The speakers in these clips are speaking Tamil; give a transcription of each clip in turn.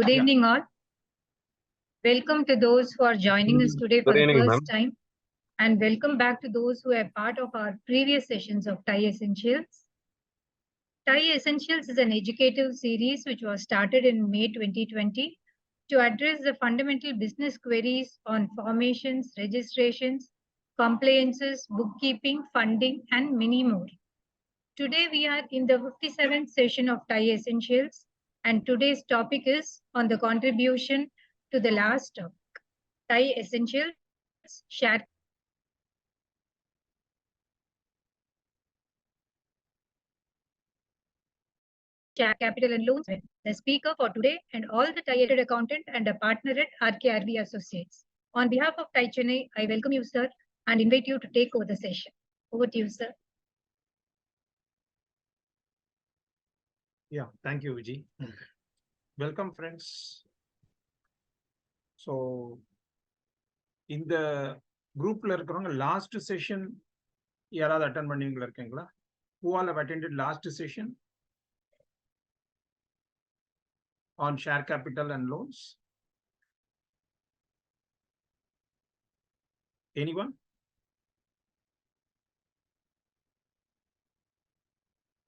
Good evening, all. Welcome to those who are joining us today for the first time, and welcome back to those who are part of our previous sessions of TiE Essentials. TiE Essentials is an educative series which was started in May 2020 to address the fundamental business queries on formations, registrations, compliances, bookkeeping, funding, and many more. Today, we are in the 57th session of TiE Essentials, and today's topic is on the contribution to the last topic. TiE Essentials, share capital and loans. The speaker for today and all the TiE accountant and a partner at RKRV Associates. On behalf of TiE Chennai, I welcome you, sir, and invite you to take over the session. Over to you, sir. Yeah, thank you, Vijay. Welcome, friends. So, in the group, last session, who all have attended last session on share capital and loans? Anyone?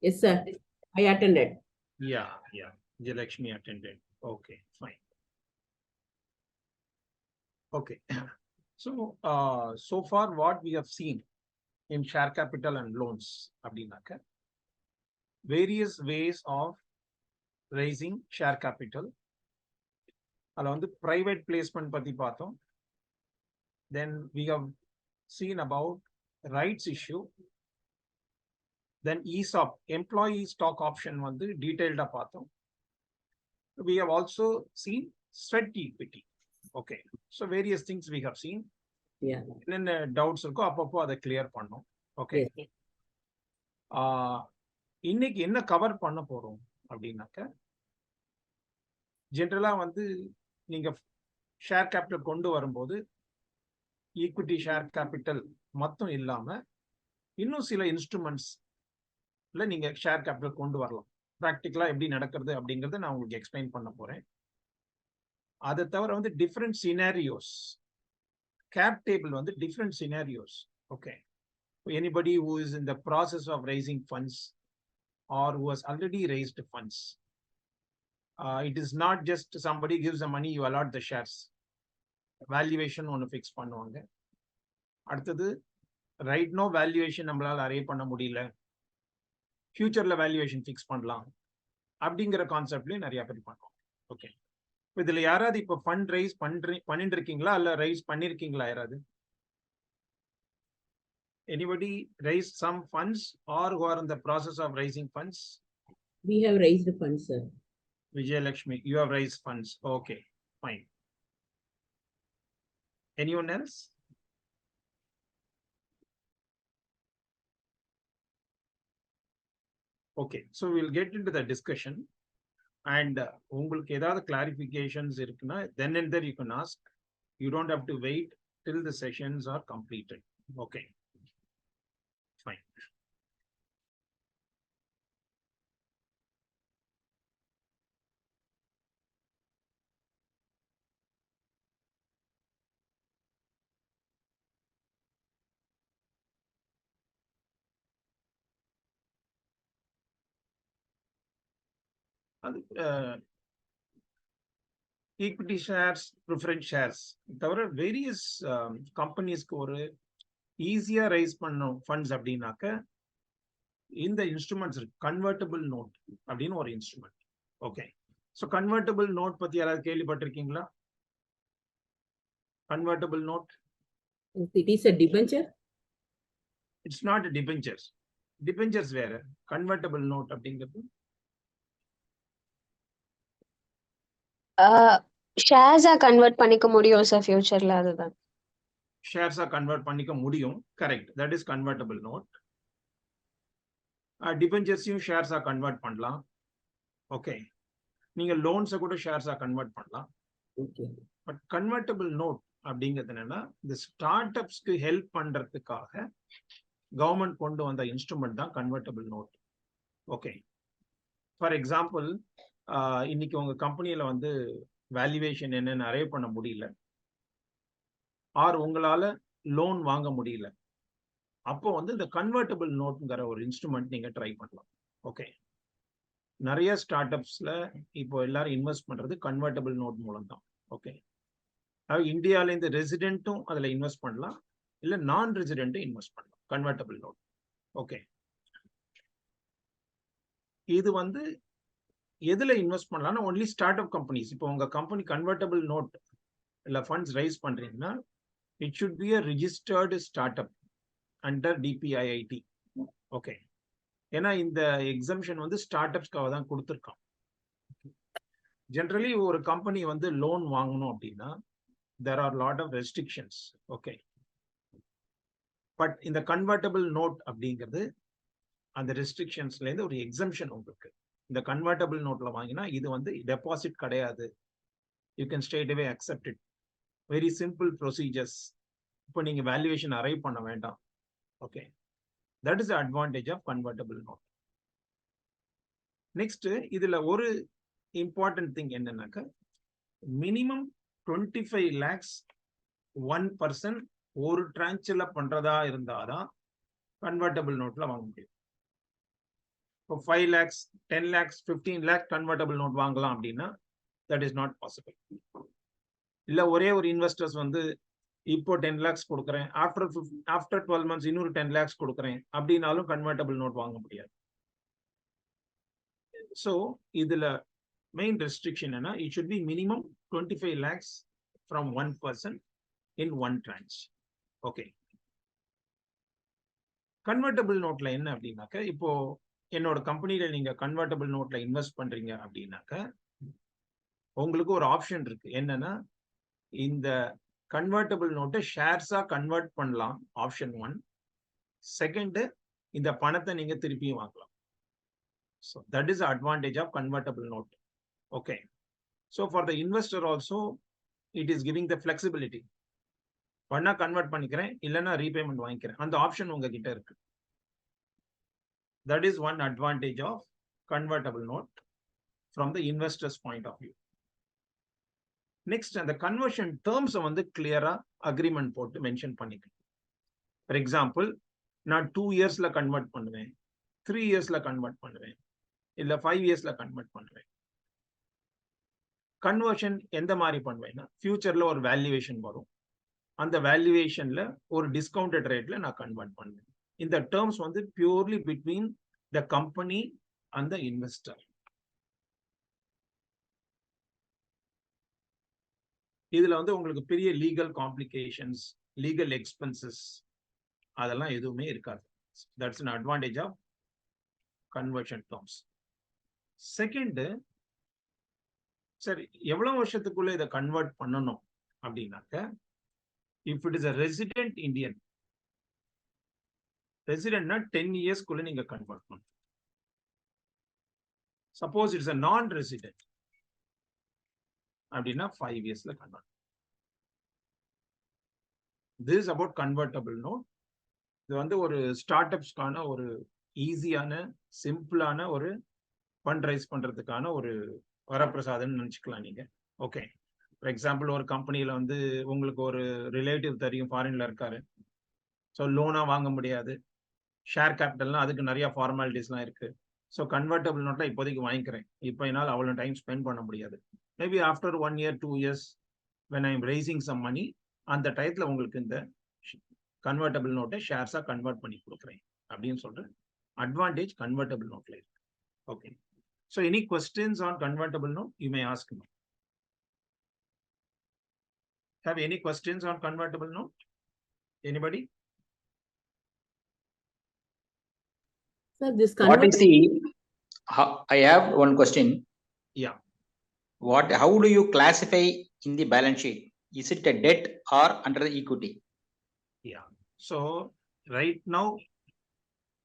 Yes, sir. I attended. Yeah. Jalakshmi attended. Okay, fine. Okay. So, so far what we have seen in share capital and loans, various ways of raising share capital. Along the private placement pati paathom. Then we have seen about rights issue. Then ESOP, employee stock option vandu detailed paathom. We have also seen sweat equity. Okay, so various things we have seen. Yeah. And then doubts irukko appo adha clear pannom. Okay. Yes. இன்னைக்கு என்ன கவர் பண்ண போறோம் அப்படின்னாக்க, ஜென்ரலா வந்து நீங்க ஷேர் கேபிட்டல் கொண்டு வரும்போது ஈக்விட்டி ஷேர் கேபிட்டல் மட்டும் இல்லாம இன்னும் சில இன்ஸ்ட்ருமெண்ட்ஸ்ல நீங்க ஷேர் கேபிட்டல் கொண்டு வரலாம். ப்ராக்டிக்கலா எப்படி நடக்கிறது அப்படிங்கறத நான் உங்களுக்கு எக்ஸ்பிளைன் பண்ண போறேன். அதை தவிர வந்து டிஃப்ரெண்ட் சினாரியோஸ், கேப் டேபிள் வந்து different scenarios. Okay, anybody who is in the process of raising funds or who has already raised funds. It is not just somebody gives the money, you allot the shares. Valuation ஒன்று ஃபிக்ஸ் பண்ணுவாங்க. அடுத்தது ரைட் நோ வேல்யூவேஷன் நம்மளால அரே பண்ண முடியல, ஃபியூச்சர்ல வேல்யூவேஷன் ஃபிக்ஸ் பண்ணலாம் அப்படிங்கிற கான்செப்ட்லயும் நிறைய பேர் பண்ணுவோம். ஓகே, இதுல யாராவது இப்போ ஃபண்ட் ரைஸ் பண்ணிட்டு இருக்கீங்களா இல்ல ரைஸ் பண்ணிருக்கீங்களா? யாராவது anybody raised some funds or who are in the process of raising funds? We have raised the funds, sir. Vijay Lakshmi, you have raised funds. Okay, fine. Anyone else? Okay, so we'll get into the discussion. And உங்களுக்கு ஏதாவது clarifications இருக்குன்னா then and there you can ask. You don't have to wait till the sessions are completed. Okay, fine. Equity shares, preference shares தவிர வேரியஸ் கம்பெனிஸ்க்கு ஒரு ஈஸியா ரைஸ் பண்ணும் ஃபண்ட்ஸ் அப்படின்னாக்க இந்த இன்ஸ்ட்ருமெண்ட்ஸ் இருக்கு. கன்வெர்ட்டபிள் நோட் அப்படின்னு ஒரு instrument. Okay, so convertible note பத்தி யாராவது கேள்விப்பட்டிருக்கீங்களா? Convertible note, It is a debenture. It's not debentures. Debentures வேற, கன்வெர்ட்டபிள் நோட் அப்படிங்கிறது ஷேர்ஸா கன்வெர்ட் பண்ணிக்க முடியும் சார் ஃபியூச்சர்ல. அதுதான் ஷேர்ஸா கன்வெர்ட் பண்ணிக்க முடியும். Correct, that is convertible note. டிபெஞ்சர்ஸையும் ஷேர்ஸா கன்வெர்ட் பண்ணலாம். ஓகே, நீங்க லோன்ஸை கூட ஷேர்ஸா கன்வெர்ட் பண்ணலாம். Okay. பட் கன்வெர்ட்டபிள் நோட் அப்படிங்கிறது என்னன்னா, இந்த ஸ்டார்ட் அப்ஸ்க்கு ஹெல்ப் பண்றதுக்காக கவர்மெண்ட் கொண்டு வந்த இன்ஸ்ட்ருமெண்ட் தான் convertible note. Okay, for example இன்னைக்கு உங்க கம்பெனியில வந்து வேல்யூவேஷன் என்னன்னு அரைவ் பண்ண முடியல, ஆர் உங்களால லோன் வாங்க முடியல, அப்போ வந்து இந்த கன்வெர்ட்டபிள் நோட்ங்கிற ஒரு இன்ஸ்ட்ருமெண்ட் நீங்க ட்ரை பண்ணலாம். ஓகே, நிறைய ஸ்டார்ட் அப்ஸ்ல இப்போ எல்லாரும் இன்வெஸ்ட் பண்றது கன்வெர்ட்டபிள் நோட் மூலம் தான். ஓகே, அதாவது இந்தியாவில இந்த ரெசிடென்ட்டும் அதுல இன்வெஸ்ட் பண்ணலாம், இல்ல நான் ரெசிடென்ட்டும் இன்வெஸ்ட் பண்ணலாம் கன்வெர்ட்டபிள் நோட். ஓகே, இது வந்து எதுல இன்வெஸ்ட் பண்ணலாம்னா ஒன்லி ஸ்டார்ட் அப் கம்பெனிஸ். இப்போ உங்க கம்பெனி கன்வெர்ட்டபிள் நோட் இல்ல ஃபண்ட்ஸ் ரைஸ் பண்றீங்கன்னா it should be a registered startup under DPIIT. Okay, ஏன்னா இந்த எக்ஸம்ஷன் வந்து ஸ்டார்ட் அப்ஸ்க்காக தான் கொடுத்துருக்கான். ஜென்ரலி ஒரு கம்பெனி வந்து லோன் வாங்கணும் அப்படின்னா there are lot of restrictions. Okay, but இந்த கன்வெர்ட்டபிள் நோட் அப்படிங்கிறது அந்த ரெஸ்ட்ரிக்ஷன்ஸ்ல இருந்து ஒரு எக்ஸம்ஷன் உங்களுக்கு. இந்த கன்வெர்ட்டபிள் நோட்ல வாங்கினா இது வந்து டெபாசிட் கிடையாது, you can straight away accept it, very simple procedures, இப்போ நீங்க வேல்யூவேஷன் அரைவ் பண்ண வேண்டாம். Okay, that is advantage of convertible note. Next இதுல ஒரு இம்பார்ட்டன்ட் திங் என்னன்னாக்க மினிமம் 25 lakhs 1% ஒரு டிரான்ச்ல பண்றதா இருந்தாதான் கன்வெர்ட்டபிள் நோட்ல வாங்க முடியும். இப்போ 5 lakhs 10 lakhs 15 lakh convertible note வாங்கலாம் அப்படின்னா தட் இஸ் நாட் பாசிபிள். இல்ல ஒரே ஒரு இன்வெஸ்டர்ஸ் வந்து இப்போ 10 lakhs கொடுக்குறேன், ஆஃப்டர் 12 months இன்னொரு 10 lakhs கொடுக்குறேன் அப்படின்னாலும் கன்வெர்ட்டபிள் நோட் வாங்க முடியாது. ஸோ இதுல மெயின் ரெஸ்ட்ரிக்ஷன் என்ன, it should be minimum 25 lakhs from 1% in one tranche. Okay, convertible நோட்ல என்ன அப்படின்னாக்க இப்போ என்னோட கம்பெனியில நீங்க கன்வெர்ட்டபிள் நோட்ல இன்வெஸ்ட் பண்றீங்க அப்படின்னாக்க உங்களுக்கு ஒரு ஆப்ஷன் இருக்கு. என்னன்னா இந்த கன்வெர்ட்டபிள் நோட்டை ஷேர்ஸா கன்வெர்ட் பண்ணலாம், ஆப்ஷன் 1. செகண்ட், இந்த பணத்தை நீங்க திருப்பியும் வாங்கலாம். So that is the advantage of convertible note. Okay, so for the investor also it is giving the flexibility. பண்ணா கன்வெர்ட் பண்ணிக்கிறேன், இல்லைன்னா ரீபேமெண்ட் வாங்கிக்கிறேன், அந்த ஆப்ஷன் உங்ககிட்ட இருக்கு. That is one advantage of convertible note from the investor's point of view. Next, அந்த கன்வர்ஷன் டேர்ம்ஸ் வந்து கிளியரா அக்ரிமெண்ட் போட்டு மென்ஷன் பண்ணிக்கணும். ஃபார் எக்ஸாம்பிள், நான் 2 yearsல கன்வெர்ட் பண்ணுவேன், 3 yearsல கன்வெர்ட் பண்ணுவேன், இல்ல 5 yearsல கன்வெர்ட் பண்ணுவேன். கன்வர்ஷன் எந்த மாதிரி பண்ணுவேன்னா ஃபியூச்சர்ல ஒரு வேல்யூவேஷன் வரும், அந்த வேல்யூவேஷன்ல ஒரு டிஸ்கவுண்டட் ரேட்ல நான் கன்வெர்ட் பண்ணுவேன். இந்த டேர்ம்ஸ் வந்து purely between the company and the investor. இதுல வந்து உங்களுக்கு பெரிய லீகல் காம்ப்ளிகேஷன்ஸ், லீகல் எக்ஸ்பென்சஸ் அதெல்லாம் எதுவுமே இருக்காது. That's an advantage of conversion terms. Second, சரி எவ்வளவு வருஷத்துக்குள்ள இதை கன்வெர்ட் பண்ணணும் அப்படின்னாக்க, if it is a resident Indian, ரெசிடென்ட்னா 10 yearsக்குள்ள நீங்க கன்வெர்ட் பண்ணணும். சப்போஸ் இட்ஸ் a நான் ரெசிடென்ட் அப்படின்னா 5 yearsல convert. This is about convertible note. இது வந்து ஒரு ஸ்டார்ட் அப்ஸ்க்கான ஒரு ஈஸியான சிம்பிளான ஒரு ஃபண்ட் ரைஸ் பண்றதுக்கான ஒரு வரப்பிரசாதம்னு நினைச்சுக்கலாம் நீங்க. ஓகே, ஃபார் எக்ஸாம்பிள் ஒரு கம்பெனியில வந்து உங்களுக்கு ஒரு ரிலேட்டிவ் தெரியும், ஃபாரின்ல இருக்காரு, ஸோ லோனா வாங்க முடியாது, ஷேர் கேபிட்டல்னா அதுக்கு நிறைய ஃபார்மாலிட்டிஸ்லாம் இருக்கு. ஸோ கன்வெர்ட்டபிள் நோட்ல இப்போதைக்கு வாங்கிக்கிறேன், இப்போ என்னால் அவ்வளோ டைம் ஸ்பெண்ட் பண்ண முடியாது, maybe after 1 year 2 years when I am raising some money, அந்த டயத்துல உங்களுக்கு இந்த கன்வெர்ட்டபிள் நோட்டை ஷேர்ஸா கன்வெர்ட் பண்ணி கொடுக்குறேன் அப்படின்னு சொல்ற அட்வான்டேஜ் கன்வெர்ட்டபிள் நோட்ல இருக்கு. Okay, so any questions on convertible note you may ask me. Have any questions on convertible note? Anybody? Sir, this What is the, I have one question. Yeah. How do you classify in the balance sheet? Is it a debt or under the equity? Yeah. So right now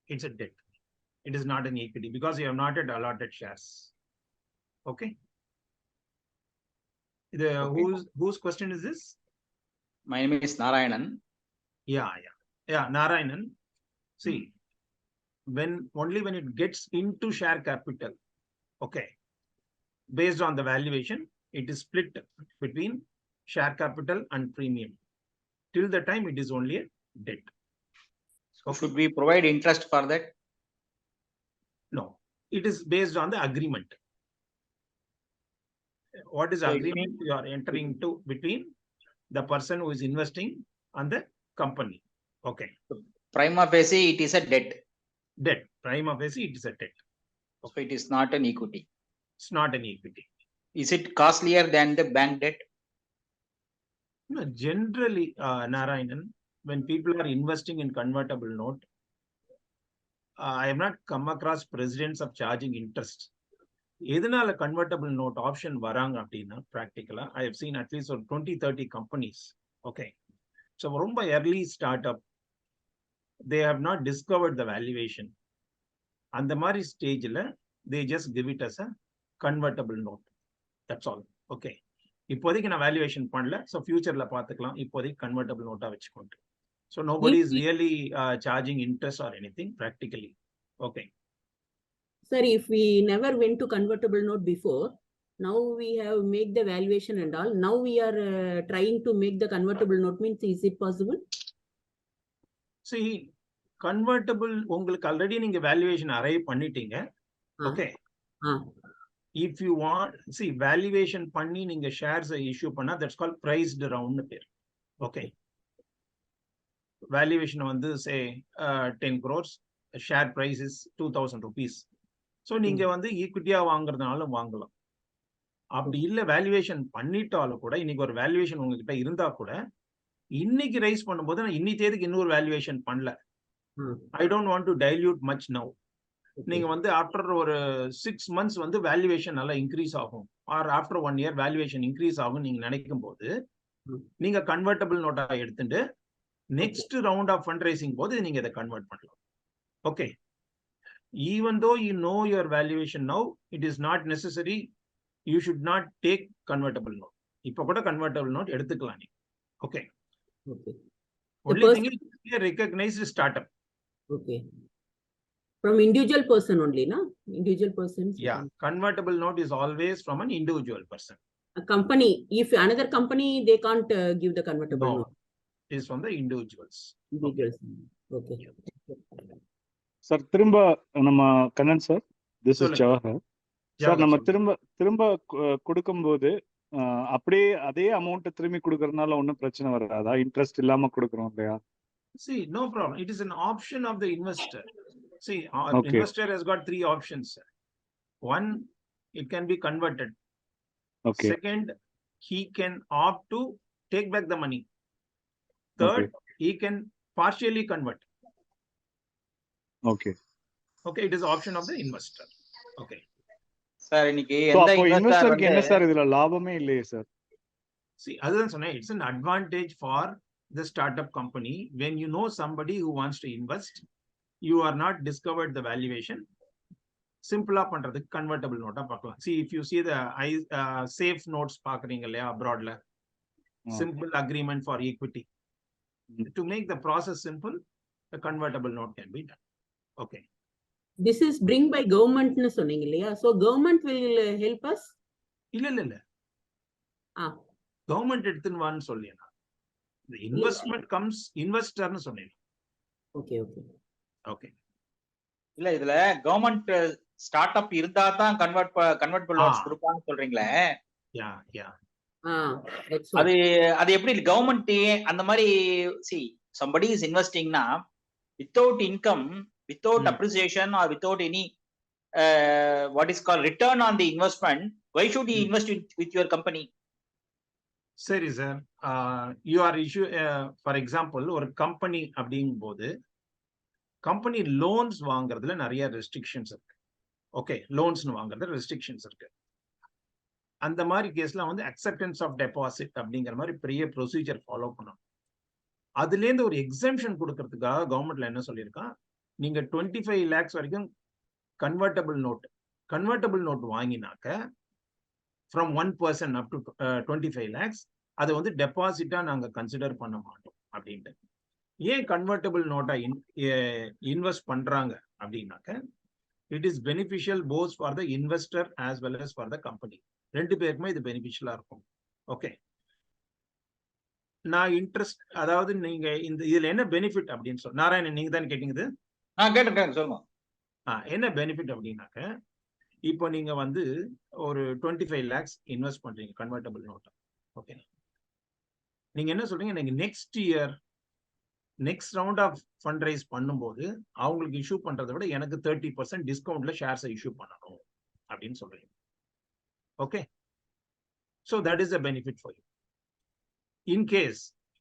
it's a debt. It is not an equity because you have not yet allotted shares. Okay. Whose question is this? My name is Narayanan. Yeah, Narayanan. See, only when it gets into share capital, okay, based on the valuation, it is split between share capital and premium. Till the time it is only a debt. So should we provide interest for that? No, it is based on the agreement. What is So it agreement you are entering to between the person who is investing and the company? Okay. Prima facie, it is a debt. Debt. Prima facie, it is a debt. So it is not an equity. It's not an equity. Is it costlier than the bank debt? No, generally, Narayanan, when people are investing in convertible note, I have not come across precedents of charging interest. எதனால convertible note option வராங்க அப்படின்னா practically I have seen at least 20-30 companies. Okay. So ரொம்ப early startup, they have not discovered the valuation. அந்த மாதிரி ஸ்டேஜ்ல they just give it as a convertible note. That's all. Okay. இப்போதைக்கு நான் வேல்யூவேஷன் பண்ணல, ஸோ ஃபியூச்சர்ல பார்த்துக்கலாம். இப்போதைக்கு கன்வெர்டபிள் நோட்டா வச்சுக்கோங்க. So nobody is really charging interest or anything practically. Okay. Sir, if we never went to convertible note before, now we have made the valuation and all. Now we are trying to make the convertible note. Means, is it possible? See, convertible உங்களுக்கு ஆல்ரெடி நீங்க வேல்யூவேஷன் அரைவ் பண்ணிட்டீங்க. Okay. If you want, see, valuation பண்ணி நீங்க ஷேர்ஸ் இஷ்யூ பண்ணா that's called priced round பேர். Okay. Valuation வந்து say 10 crores, share price is 2000 rupees. So நீங்க வந்து ஈக்விட்டியா வாங்குறதுனாலும் வாங்கலாம். அப்படி இல்லை வேல்யூவேஷன் பண்ணிட்டாலும் கூட, இன்னைக்கு ஒரு வேல்யூவேஷன் உங்ககிட்ட இருந்தா கூட இன்னைக்கு ரைஸ் பண்ணும்போது நான் இன்னி தேதிக்கு இன்னொரு வேல்யூவேஷன் பண்ணல. I don't want to dilute much now. நீங்க வந்து ஆஃப்டர் ஒரு 6 months வந்து வேல்யூவேஷன் நல்லா இன்க்ரீஸ் ஆகும், or after 1 year valuation increase ஆகும் நீங்க நினைக்கும் போது நீங்க கன்வெர்டபிள் நோட்டா எடுத்துட்டு next round of fund raising போது நீங்க இதை கன்வெர்ட் பண்ணலாம். Okay. Even though you know your valuation now, it is not necessary. You should not take convertible note. இப்போ கூட convertible note எடுத்துக்கலாம் நீ. Okay. Okay. Only thing is a recognized startup. Okay. From individual person only, na? Individual persons. Yeah. Convertible note is always from an individual person. A company. If another company, they can't give the convertible No. note. It is from the individuals. Individuals. Okay. Sir திரும்ப நம்ம Kannan sir, this is Jawahar sir. நம்ம திரும்ப கொடுக்கும்போது அப்படியே அதே அமௌண்ட் திரும்பி கொடுக்கறதுனால ஒன்றும் பிரச்சனை வராதா? இன்ட்ரெஸ்ட் இல்லாம கொடுக்குறோம் இல்லையா? See, no problem. It is an option of the investor. See, our investor has got 3 options. One, it can be converted. Okay. Second, he can opt to take back the money. Third, he can partially convert. Okay. Okay, it is option of the investor. Okay. Sir இன்னைக்கு அப்போ இன்வெஸ்டருக்கு என்ன சார் இதுல லாபமே இல்லையே சார்? See, other than சொன்னேன், it's an advantage for the startup company when you know somebody who wants to invest. You are not discovered the valuation. Simple பண்றதுக்கு convertible note பார்க்கலாம். See, if you see the safe notes பார்க்கறீங்க இல்லையா abroadல, simple agreement for equity. To make the process simple, the convertible note can be done. Okay. This is bring by government nu சொன்னீங்க இல்லையா? So government will help us? இல்ல. Government எடுத்துன்னு வான்னு சொல்லியா? The investment comes investor னு சொன்னேன். Okay. Okay. இல்ல இதுல கவர்மெண்ட் ஸ்டார்ட் அப் இருந்தா தான் கன்வெர்ட்டிபிள் நோட்ஸ் கொடுப்பான்னு சொல்றீங்களே? Yeah. அது எப்படி கவர்மெண்ட் அந்த மாதிரி see somebody is investing na without income, without appreciation or without any what is called return on the investment, why should he invest with your company? சரி sir, you are issue for example ஒரு கம்பெனி அப்படிங்கும்போது கம்பெனி லோன்ஸ் வாங்குறதுல நிறைய ரெஸ்ட்ரிக்ஷன்ஸ் இருக்கு. ஓகே, லோன்ஸ் வாங்குறதுல ரெஸ்ட்ரிக்ஷன்ஸ் இருக்கு. அந்த மாதிரி கேஸ்ல வந்து அக்செப்டன்ஸ் ஆஃப் டெபாசிட் அப்படிங்கிற மாதிரி பெரிய ப்ரொசீஜர் ஃபாலோ பண்ணணும். அதுலேருந்து ஒரு எக்ஸம்ஷன் கொடுக்கறதுக்காக கவர்மெண்ட்ல என்ன சொல்லியிருக்கான், நீங்க 25 lakhs வரைக்கும் கன்வெர்டபிள் நோட் வாங்கினாக்க from 1 person up to 25 lakhs அதை வந்து டெபாசிட்டா நாங்க கன்சிடர் பண்ண மாட்டோம் அப்படின்ட்டு. ஏன் கன்வெர்டபிள் நோட்டா இன்வெஸ்ட் பண்றாங்க அப்படின்னாக்க, it is beneficial both for the investor as well as for the company. ரெண்டு பேருக்குமே இது பெனிஃபிஷியலா இருக்கும். ஓகே, நான் இன்ட்ரெஸ்ட், அதாவது நீங்க இந்த இதுல என்ன பெனிஃபிட் அப்படின்னு சொல்லி நாராயணன் நீங்க தான் கேட்டீங்க. கேட்டேன் சொல்லுங்க. என்ன பெனிஃபிட் அப்படின்னாக்க, இப்போ நீங்க வந்து ஒரு 25 lakhs இன்வெஸ்ட் பண்றீங்க கன்வெர்ட்டபிள் நோட். ஓகே, நீங்க என்ன சொல்றீங்க, நீங்க next round of fund raise பண்ணும்போது அவங்களுக்கு இஷ்யூ பண்றதை விட எனக்கு 30% டிஸ்கவுண்ட்ல ஷேர்ஸை இஷ்யூ பண்ணணும் அப்படின்னு சொல்றீங்க. Okay, so that is a benefit for you. In case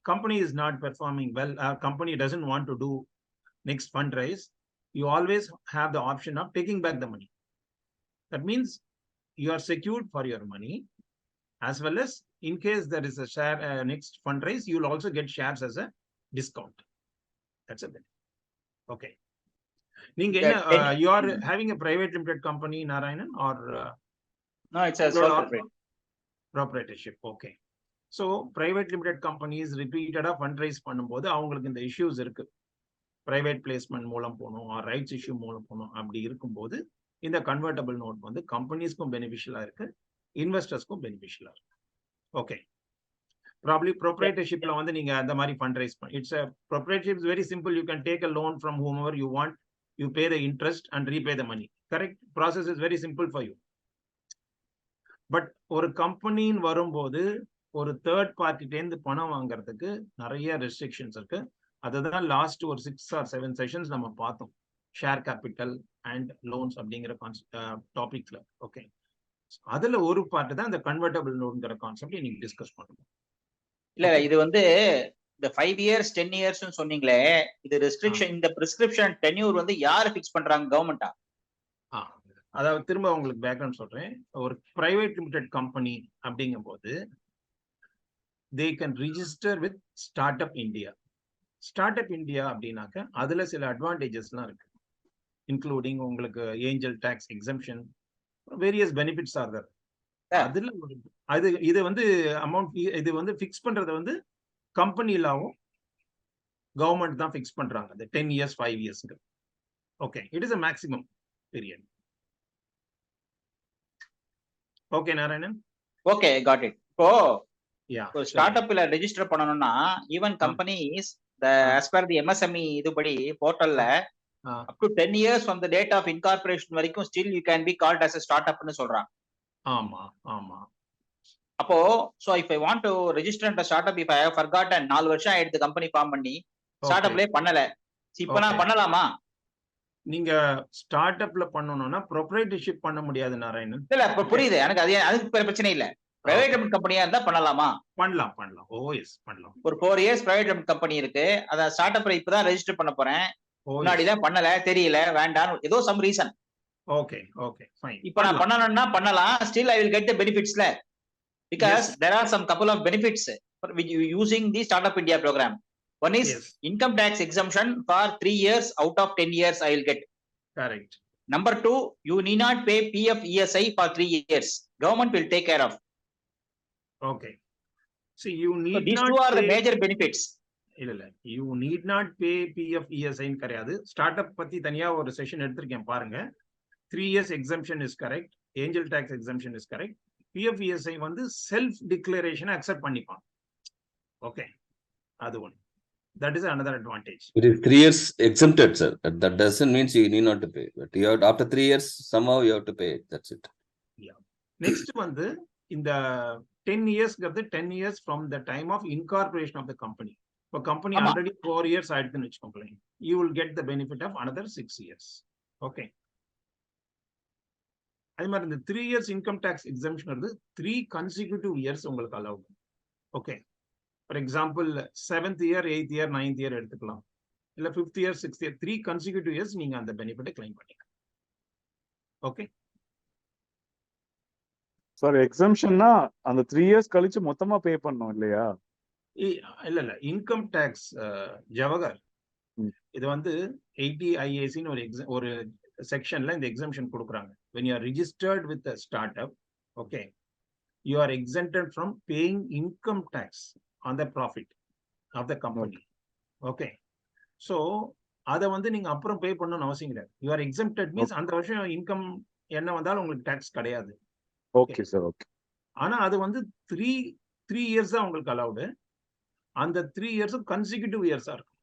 company is not performing well, company doesn't want to do next fundraise, you always have the option of taking back the money. That means you are secured for your money, as well as in case there is a share next fundraise, you will also get shares as a discount. That's a benefit. Okay. You are having a private limited company, Narayanan, or no, it's a sole proprietorship. Okay. So private limited companies ரிப்பீட்டடா ஃபண்ட் ரைஸ் பண்ணும்போது அவங்களுக்கு இந்த இஷ்யூஸ் இருக்கு. பிரைவேட் பிளேஸ்மெண்ட் மூலம் போகணும், ரைட்ஸ் இஷ்யூ மூலம் போகணும். அப்படி இருக்கும்போது இந்த கன்வெர்ட்டபிள் நோட் வந்து கம்பெனிஸ்க்கும் பெனிஃபிஷியலா இருக்கு, இன்வெஸ்டர்ஸ்க்கும் பெனிஃபிஷியலா இருக்கு. ஓகே, ப்ராப்ளி ப்ரொப்ரைட்டர்ஷிப்ல வந்து நீங்க அந்த மாதிரி ஃபண்ட் ரைஸ் பண்ணி, it's proprietorship is very simple. You can take a loan from whomever you want, you pay the interest and repay the money. Correct, process is very simple for you. But ஒரு கம்பெனின்னு வரும்போது ஒரு தேர்ட் பார்ட்டிட்டேருந்து பணம் வாங்குறதுக்கு நிறைய ரெஸ்ட்ரிக்ஷன்ஸ் இருக்கு. அதுதான் லாஸ்ட் ஒரு 6 or 7 செஷன்ஸ் நம்ம பார்த்தோம், ஷேர் கேபிட்டல் அண்ட் லோன்ஸ் அப்படிங்கிற டாபிக்ல. ஓகே, அதுல ஒரு பார்ட் தான் இந்த கன்வெர்ட்டபிள் நோட்ங்கிற கான்செப்ட் இன்னைக்கு டிஸ்கஸ் பண்ணுவோம். இல்ல, இது வந்து இந்த 5 years 10 years சொன்னீங்களே, இது ரெஸ்ட்ரிக்ஷன், இந்த பிரிஸ்கிரிப்ஷன் டென்யூர் வந்து யாரு ஃபிக்ஸ் பண்றாங்க, கவர்மெண்டா? அதாவது திரும்ப உங்களுக்கு பேக்ரவுண்ட் சொல்றேன். ஒரு பிரைவேட் லிமிடெட் கம்பெனி அப்படிங்கும் போது they can register with Startup India. Startup India அப்படின்னாக்க அதுல சில அட்வான்டேஜஸ்லாம் இருக்கு, இன்க்ளூடிங் உங்களுக்கு angel tax exemption, various benefits are there. அதுல இது வந்து அமௌண்ட், இது வந்து ஃபிக்ஸ் பண்றது வந்து கம்பெனி லாவும் கவர்மெண்ட் தான் ஃபிக்ஸ் பண்றாங்க. அது 10 years 5 years. Okay, it is a maximum period. Okay Narayanan. Okay, got it. இப்போ ஸ்டார்ட் Yeah. அப்ல ரெஜிஸ்டர் பண்ணனும்னா even companies as per the MSME இதுபடி போர்ட்டல்ல up to 10 years from the date of incorporation வரைக்கும் still you can be called as a startup னு சொல்றாங்க. ஆமா ஆமா. அப்போ so if I want to register as a startup, if I have forgotten 4 வருஷம் ஆயிடுது கம்பெனி ஃபார்ம் பண்ணி ஸ்டார்ட் அப்லயே பண்ணல, இப்போ நான் பண்ணலாமா? நீங்க ஸ்டார்ட் அப்ல பண்ணனும்னா ப்ரொப்ரைட்டர்ஷிப் பண்ண முடியாது நாராயணன். இல்ல, புரியுது எனக்கு, அதுக்கு பிரச்சனை இல்ல. பிரைவேட் லிமிடெட் கம்பெனியா இருந்தா பண்ணலாமா? பண்ணலாம். ஓ எஸ், பண்ணலாம். ஒரு 4 years பிரைவேட் லிமிடெட் கம்பெனி இருக்கு, அத ஸ்டார்ட் அப்ல இப்பதான் ரெஜிஸ்டர் பண்ண போறேன், முன்னாடி தான் பண்ணல, தெரியல, வேண்டாம், ஏதோ சம் ரீசன். Okay fine. இப்போ நான் பண்ணனும்னா பண்ணலாம், still I will get the benefitsல, because there are some couple of benefits for using the Startup India program. One is income tax exemption for 3 years out of 10 years I will get. Correct. Number 2, you need not pay PF ESI for 3 years. Government will take care of. Okay. So you need these not two are pay... the major benefits. இல்ல you need not pay PF ESI ன்னு கிடையாது. ஸ்டார்ட் பத்தி தனியா ஒரு செஷன் எடுத்திருக்கேன் பாருங்க. 3 years exemption is correct. Angel tax exemption is correct. PF ESI வந்து செல்ஃப் டிக்ளரேஷன் அக்செப்ட் பண்ணிப்பான். ஓகே, அது ஒன்று. That is another advantage. It is 3 years exempted, sir. That doesn't mean you need not to pay. But you have, after 3 years, somehow you have to pay. That's it. Yeah. Next வந்து இந்த 10 years 10 years from the time of incorporation of the company. For company already 4 years ஆயிடுதுன்னு வச்சுக்கோங்களேன், you will get the benefit of another 6 years. Okay. அதே மாதிரி இந்த 3 years income tax exemption வந்து 3 consecutive years உங்களுக்கு allow. Okay, for example 7th year 8th year 9th year எடுத்துக்கலாம், இல்ல 5th year 6th year 3 consecutive years நீங்க அந்த பெனிஃபிட்டை கிளைம் பண்ணிக்கலாம். ஓகே சார், எக்ஸம்ஷன்னா அந்த 3 years கழிச்சு மொத்தமா பே பண்ணணும் இல்லையா? இல்ல இன்கம் டாக்ஸ் ஜவஹர் இது வந்து 80 IAC ஒரு செக்ஷன்ல இந்த எக்ஸம்ஷன் கொடுக்குறாங்க. when you are registered with a startup, okay, you are exempted from paying income tax on the profit of the company. Okay, so அதை வந்து நீங்க அப்புறம் பே பண்ணணும்னு அவசியம் கிடையாது. யூ ஆர் எக்ஸம்ப்டட் மீன்ஸ் அந்த வருஷம் இன்கம் என்ன வந்தாலும் உங்களுக்கு டாக்ஸ் கிடையாது. Okay sir, okay. ஆனா அது வந்து த்ரீ இயர்ஸ் தான் உங்களுக்கு அலௌடு. அந்த 3 இயர்ஸும் கன்சிக்யூட்டிவ் இயர்ஸா இருக்கும்.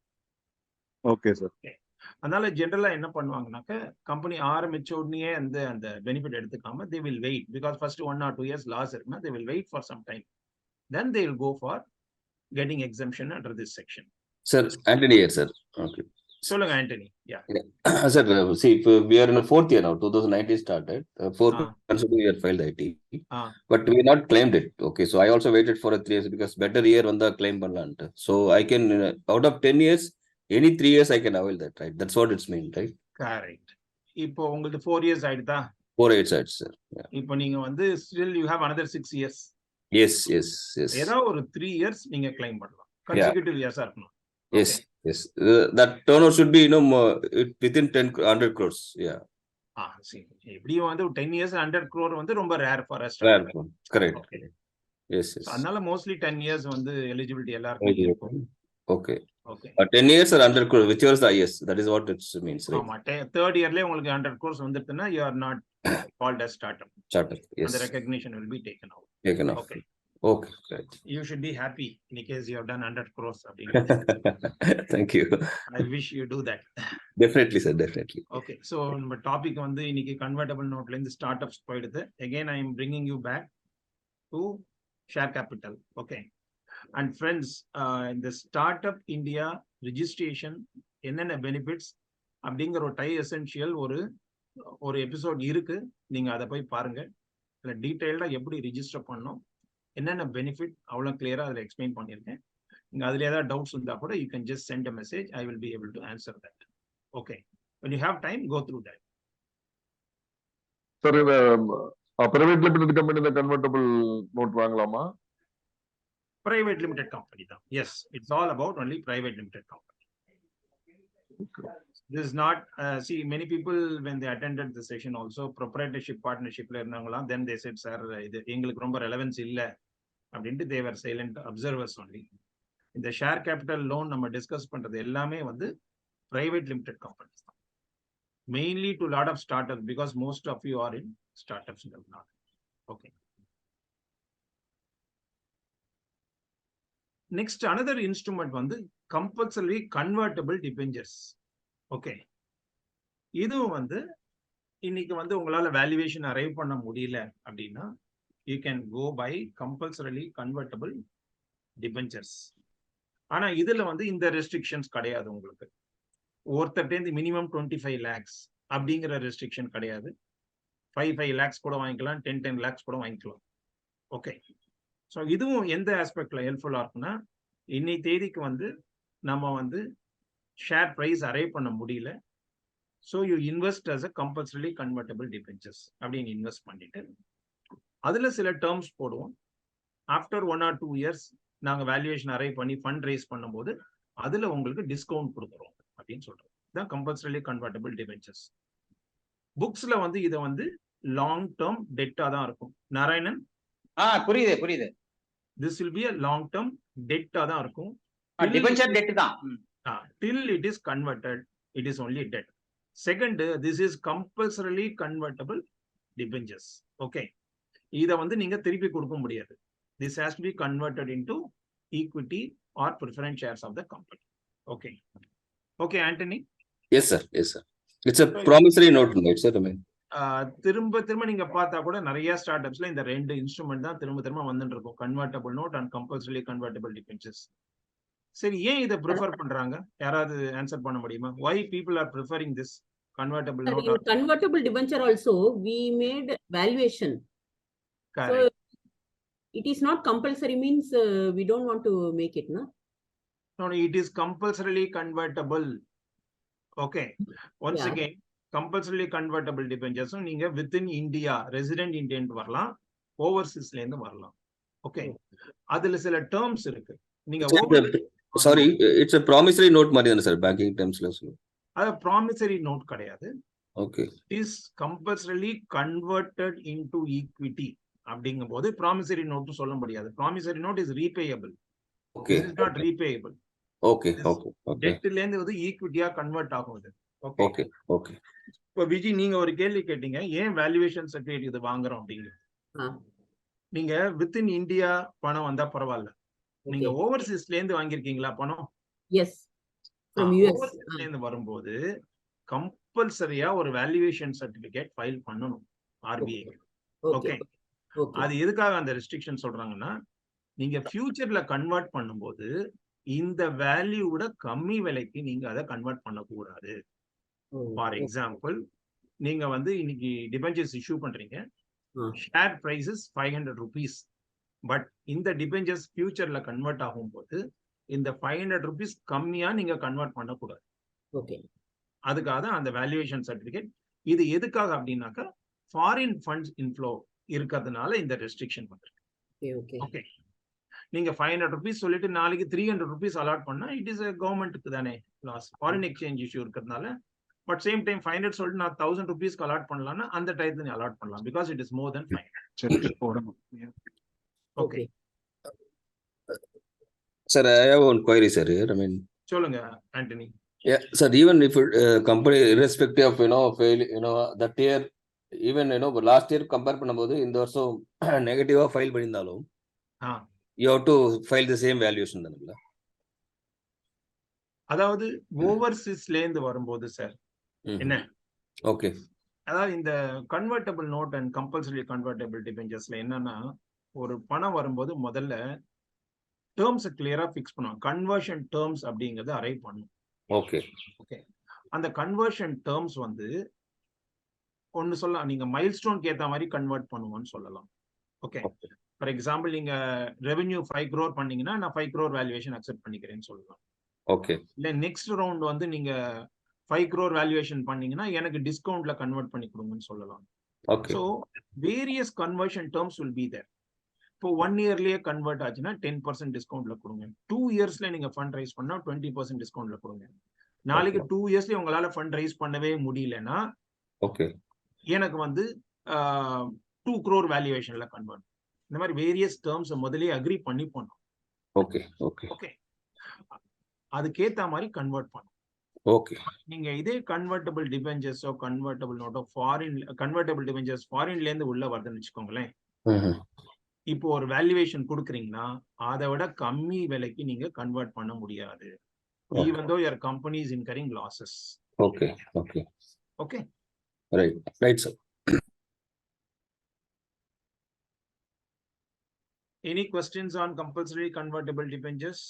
Okay sir. அதனால ஜென்ரலா என்ன பண்ணுவாங்கனாக்க கம்பெனி ஆரம்பிச்ச உடனே அந்த பெனிஃபிட் எடுத்துக்காம they will wait because first 1 or 2 years loss இருக்குன்னா they will wait for some time, then they will go for getting exemption under this section. Sir, Anthony here, sir. Okay. சொல்லுங்க Antony. Sir, see, if we are in the 4th year now, 2019 started, 4th consecutive year filed IT, but we not claimed it. Okay, so I also waited for 3 years because better year on the claim பண்ணலாம்ட்டு. So I can, out of 10 years, any 3 years I can avail that, right? That's what it's mean, right? Correct. இப்போ உங்களுக்கு 4 years ஆயிடுதா? 4 years ஆயிடுச்சு, sir. Yeah. இப்போ நீங்க வந்து still you have another 6 years. Yes. ஏதோ ஒரு 3 years நீங்க claim பண்ணலாம். Consecutive years இருக்கணும். Yes. That turnover should be, within 100 crores. Yeah. See, எப்படியும் வந்து 10 years 100 crore வந்து ரொம்ப rare for us. Rare. Correct. Okay. Yes. அதனால mostly 10 years வந்து eligibility எல்லாருக்கும் இருக்கும். Okay. 10 years or 100 crores, whichever is the highest, that is what it means, right? ஆமா, third yearலயே உங்களுக்கு 100 crores வந்துட்டுனா you are not called as startup. Yes. The recognition will be taken out. Okay, great. You should be happy in case you have done 100 crores. Thank you. I wish you do that. Definitely, sir, definitely. Okay, so நம்ம டாபிக் வந்து இன்னைக்கு கன்வெர்ட்டிபிள் நோட்ல இருந்து ஸ்டார்ட்அப்ஸ் போயிடுது. Again, I am bringing you back to share capital. Okay. And friends, in the Startup India registration, என்னென்ன பெனிஃபிட்ஸ் அப்படிங்கிற ஒரு டை எசென்ஷியல் ஒரு எபிசோட் இருக்கு. நீங்க அதை போய் பாருங்க. இல்லை டீட்டெயில்டா எப்படி ரிஜிஸ்டர் பண்ணணும், என்னென்ன பெனிஃபிட் அவ்வளோ கிளியரா அதில் எக்ஸ்பிளைன் பண்ணியிருக்கேன். நீங்க அதுல ஏதாவது டவுட்ஸ் இருந்தா கூட you can just send a message. I will be able to answer that. Okay. When you have time, go through that. Sir, private limited company the convertible note வாங்கலாமா? Private limited company தான். Yes, it's all about only private limited company. This is not, see, many people when they attended the session also proprietorship partnershipல இருந்தாங்களாம், then they said, sir, இது எங்களுக்கு ரொம்ப relevance இல்ல அப்படின்ட்டு they were silent observers only. இந்த ஷேர் கேபிட்டல் லோன் நம்ம டிஸ்கஸ் பண்றது எல்லாமே வந்து private limited companies தான். Mainly to lot of startups because most of you are in startups. Okay. Next, another instrument வந்து compulsory convertible debentures. Okay. இதுவும் வந்து இன்னைக்கு வந்து உங்களால வேல்யூவேஷன் அரைவ் பண்ண முடியல அப்படின்னா you can go by compulsorily convertible debentures. ஆனா இதுல வந்து இந்த ரெஸ்ட்ரிக்ஷன்ஸ் கிடையாது. உங்களுக்கு ஒருத்தர்டேந்து மினிமம் 25 lakhs அப்படிங்கிற ரெஸ்ட்ரிக்ஷன் கிடையாது. 5 lakhs கூட வாங்கிக்கலாம், 10 lakhs கூட வாங்கிக்கலாம். ஓகே. ஸோ இதுவும் எந்த ஆஸ்பெக்ட்ல ஹெல்ப்ஃபுல்லா இருக்குன்னா, இன்னை தேதிக்கு வந்து நம்ம வந்து ஷேர் பிரைஸ் அரைவ் பண்ண முடியல. So you invest as a compulsorily convertible debentures அப்படின்னு இன்வெஸ்ட் பண்ணிட்டு அதுல சில டேர்ம்ஸ் போடுவோம். ஆஃப்டர் 1 or 2 years நாங்கள் வேல்யூவேஷன் அரைவ் பண்ணி ஃபண்ட் ரைஸ் பண்ணும்போது அதுல உங்களுக்கு டிஸ்கவுண்ட் கொடுக்குறோம் அப்படின்னு சொல்றோம். இதுதான் கம்பல்சரிலி கன்வெர்ட்டபிள் டிபென்ச்சர்ஸ். புக்ஸ்ல வந்து இதை வந்து லாங் டேர்ம் டெட்டா தான் இருக்கும். நாராயணன், புரியுது. This will be a long term debt தான் இருக்கும். டிபென்ச்சர் டெட் தான். Till it is converted, it is only debt. Second, this is compulsorily convertible debentures. Okay. இத வந்து நீங்க திருப்பி கொடுக்க முடியாது. This has to be converted into equity or preference shares of the company. Okay. Okay, Anthony? Yes, sir. It's a promissory note, right, sir? திரும்ப நீங்க பார்த்தா கூட நிறைய ஸ்டார்ட் அப்ஸ்ல இந்த ரெண்டு இன்ஸ்ட்ருமெண்ட் தான் திரும்ப வந்துட்டு இருக்கும். Convertible note and compulsorily convertible debentures. சரி, ஏன் இதை ப்ரிஃபர் பண்றாங்க? யாராவது ஆன்சர் பண்ண முடியுமா? Why people are preferring this convertible note? In convertible debenture also we made valuation. Correct. So it is not compulsory means we don't want to make it, no? No, it is compulsorily convertible. Okay. Once again, compulsorily convertible debentures நீங்க within India resident intent வரலாம், overseasல இருந்து வரலாம். ஓகே. அதுல சில டேர்ம்ஸ் இருக்கு. நீங்க sorry, it's a promissory note மாதிரி தான சார் பேங்கிங் டேர்ம்ஸ்ல சொல்லுங்க. அது promissory note கிடையாது. Okay. It is compulsorily converted into equity அப்படிங்கும்போது promissory note சொல்ல முடியாது. Promissory note is repayable. Okay. This is not repayable. Okay, okay, okay, டெட்ல இருந்து வந்து ஈக்விட்டியா கன்வெர்ட் ஆகும் இது. Okay okay, okay. இப்போ விஜி நீங்க ஒரு கேள்வி கேட்டீங்க, ஏன் வேல்யூவேஷன் சர்டிஃபிகேட் இது வாங்குறோம் அப்படிங்கிறது. நீங்க வித்தின் இந்தியா பணம் வந்தா பரவாயில்ல, நீங்க ஓவர்சீஸ்ல இருந்து வாங்கிருக்கீங்களா பணம்? S, from US. ஓவர்சீஸ்ல இருந்து வரும்போது கம்பல்சரியா ஒரு வேல்யூவேஷன் சர்டிஃபிகேட் ஃபைல் பண்ணணும் ஆர்பிஐ. ஓகே, அது எதுக்காக அந்த ரெஸ்ட்ரிக்ஷன் சொல்றாங்கன்னா, நீங்க ஃபியூச்சர்ல கன்வெர்ட் பண்ணும்போது இந்த வேல்யூவோட கம்மி விலைக்கு நீங்க அதை கன்வெர்ட் பண்ணக்கூடாது. ஃபார் எக்ஸாம்பிள், நீங்க வந்து இன்னைக்கு டிபெஞ்சர்ஸ் இஷ்யூ பண்றீங்க, share price is 500 rupees, but இந்த டிபெஞ்சர்ஸ் ஃபியூச்சர்ல கன்வெர்ட் ஆகும்போது இந்த 500 rupees கம்மியா நீங்க கன்வெர்ட் பண்ணக்கூடாது. ஓகே, அதுக்காக தான் அந்த வேல்யூவேஷன் சர்டிஃபிகேட். இது எதுக்காக அப்படின்னாக்கா, ஃபாரின் ஃபண்ட்ஸ் இன்ஃப்ளோ இருக்கிறதுனால இந்த ரெஸ்ட்ரிக்ஷன் பண்றேன். ஓகே, நீங்க 500 rupees சொல்லிட்டு நாளைக்கு 300 rupees அலாட் பண்ணா இட் இஸ் கவர்மெண்ட்டுக்கு தானே லாஸ், ஃபாரின் எக்ஸ்சேஞ்ச் இஷ்யூ இருக்கிறதுனால. பட் சேம் டைம் 500 சொல்லிட்டு நான் 1000 rupees அலாட் பண்ணலாம்னா அந்த டைத்துல நீ அலாட் பண்ணலாம், because it is more then 500. Okay Sir, I have one query, sir. Here, I mean, சொல்லுங்க Antony. yeah, sir. Even if company, irrespective of fail, that year, even last year compare பண்ணும்போது இந்த வருஷம் நெகட்டிவா ஃபைல் பண்ணியிருந்தாலும் you have to file the same valuation தானே? அதாவது ஓவர்சீஸ்ல இருந்து வரும்போது சார் என்ன, ஓகே, அதாவது இந்த convertible note and compulsory convertible டிபெஞ்சர்ஸ்ல என்னன்னா, ஒரு பணம் வரும்போது முதல்ல டேர்ம்ஸ் கிளியரா ஃபிக்ஸ் பண்ணுவோம். கன்வர்ஷன் டேர்ம்ஸ் அப்படிங்கறத அரைவ் பண்ணும். ஓகே, ஓகே, அந்த கன்வர்ஷன் டேர்ம்ஸ் வந்து ஒன்னு சொல்லலாம், நீங்க மைல்ஸ்டோனுக்கு ஏத்த மாதிரி கன்வெர்ட் பண்ணுவோம்னு சொல்லலாம். ஓகே, ஃபார் எக்ஸாம்பிள் நீங்க ரெவென்யூ 5 crore பண்ணீங்கன்னா நான் 5 crore வேல்யூவேஷன் அக்செப்ட் பண்ணிக்கிறேன்னு சொல்லலாம். ஓகே, இல்ல நெக்ஸ்ட் ரவுண்ட் வந்து நீங்க 5 crore வேல்யூவேஷன் பண்ணீங்கன்னா எனக்கு டிஸ்கவுண்ட்ல கன்வெர்ட் பண்ணி கொடுங்கன்னு சொல்லலாம். Okay. So various conversion terms will be there. இப்போ 1 yearலயே கன்வெர்ட் ஆச்சுன்னா 10% டிஸ்கவுண்ட்ல கொடுங்க. 2 yearsல நீங்க ஃபண்ட் ரைஸ் பண்ணா 20% டிஸ்கவுண்ட்ல கொடுங்க. நாளைக்கு 2 yearsல உங்களால ஃபண்ட் ரைஸ் பண்ணவே முடியலன்னா ஓகே, எனக்கு வந்து 2 crore வேல்யூவேஷன்ல கன்வெர்ட். இந்த மாதிரி வேரியஸ் டேர்ம்ஸ் முதல்லயே அக்ரி பண்ணி போனோம். ஓகே, ஓகே, ஓகே, அதுக்கேத்த மாதிரி கன்வெர்ட் பண்ணும். ஓகே, நீங்க இதே கன்வெர்ட்டபிள் டிபெஞ்சர்ஸோ கன்வெர்ட்டபிள் நோட்டோ கன்வெர்ட்டபிள் டிபெஞ்சர்ஸ் ஃபாரின்ல இருந்து உள்ள வருதுன்னு வச்சுக்கோங்களேன், இப்போ ஒரு வேல்யூவேஷன் கொடுக்குறீங்கன்னா அதை விட கம்மி விலைக்கு நீங்க கன்வெர்ட் பண்ண முடியாது, even though your company is incurring losses. Okay, okay, okay, right sir. Any questions on compulsory convertible debentures?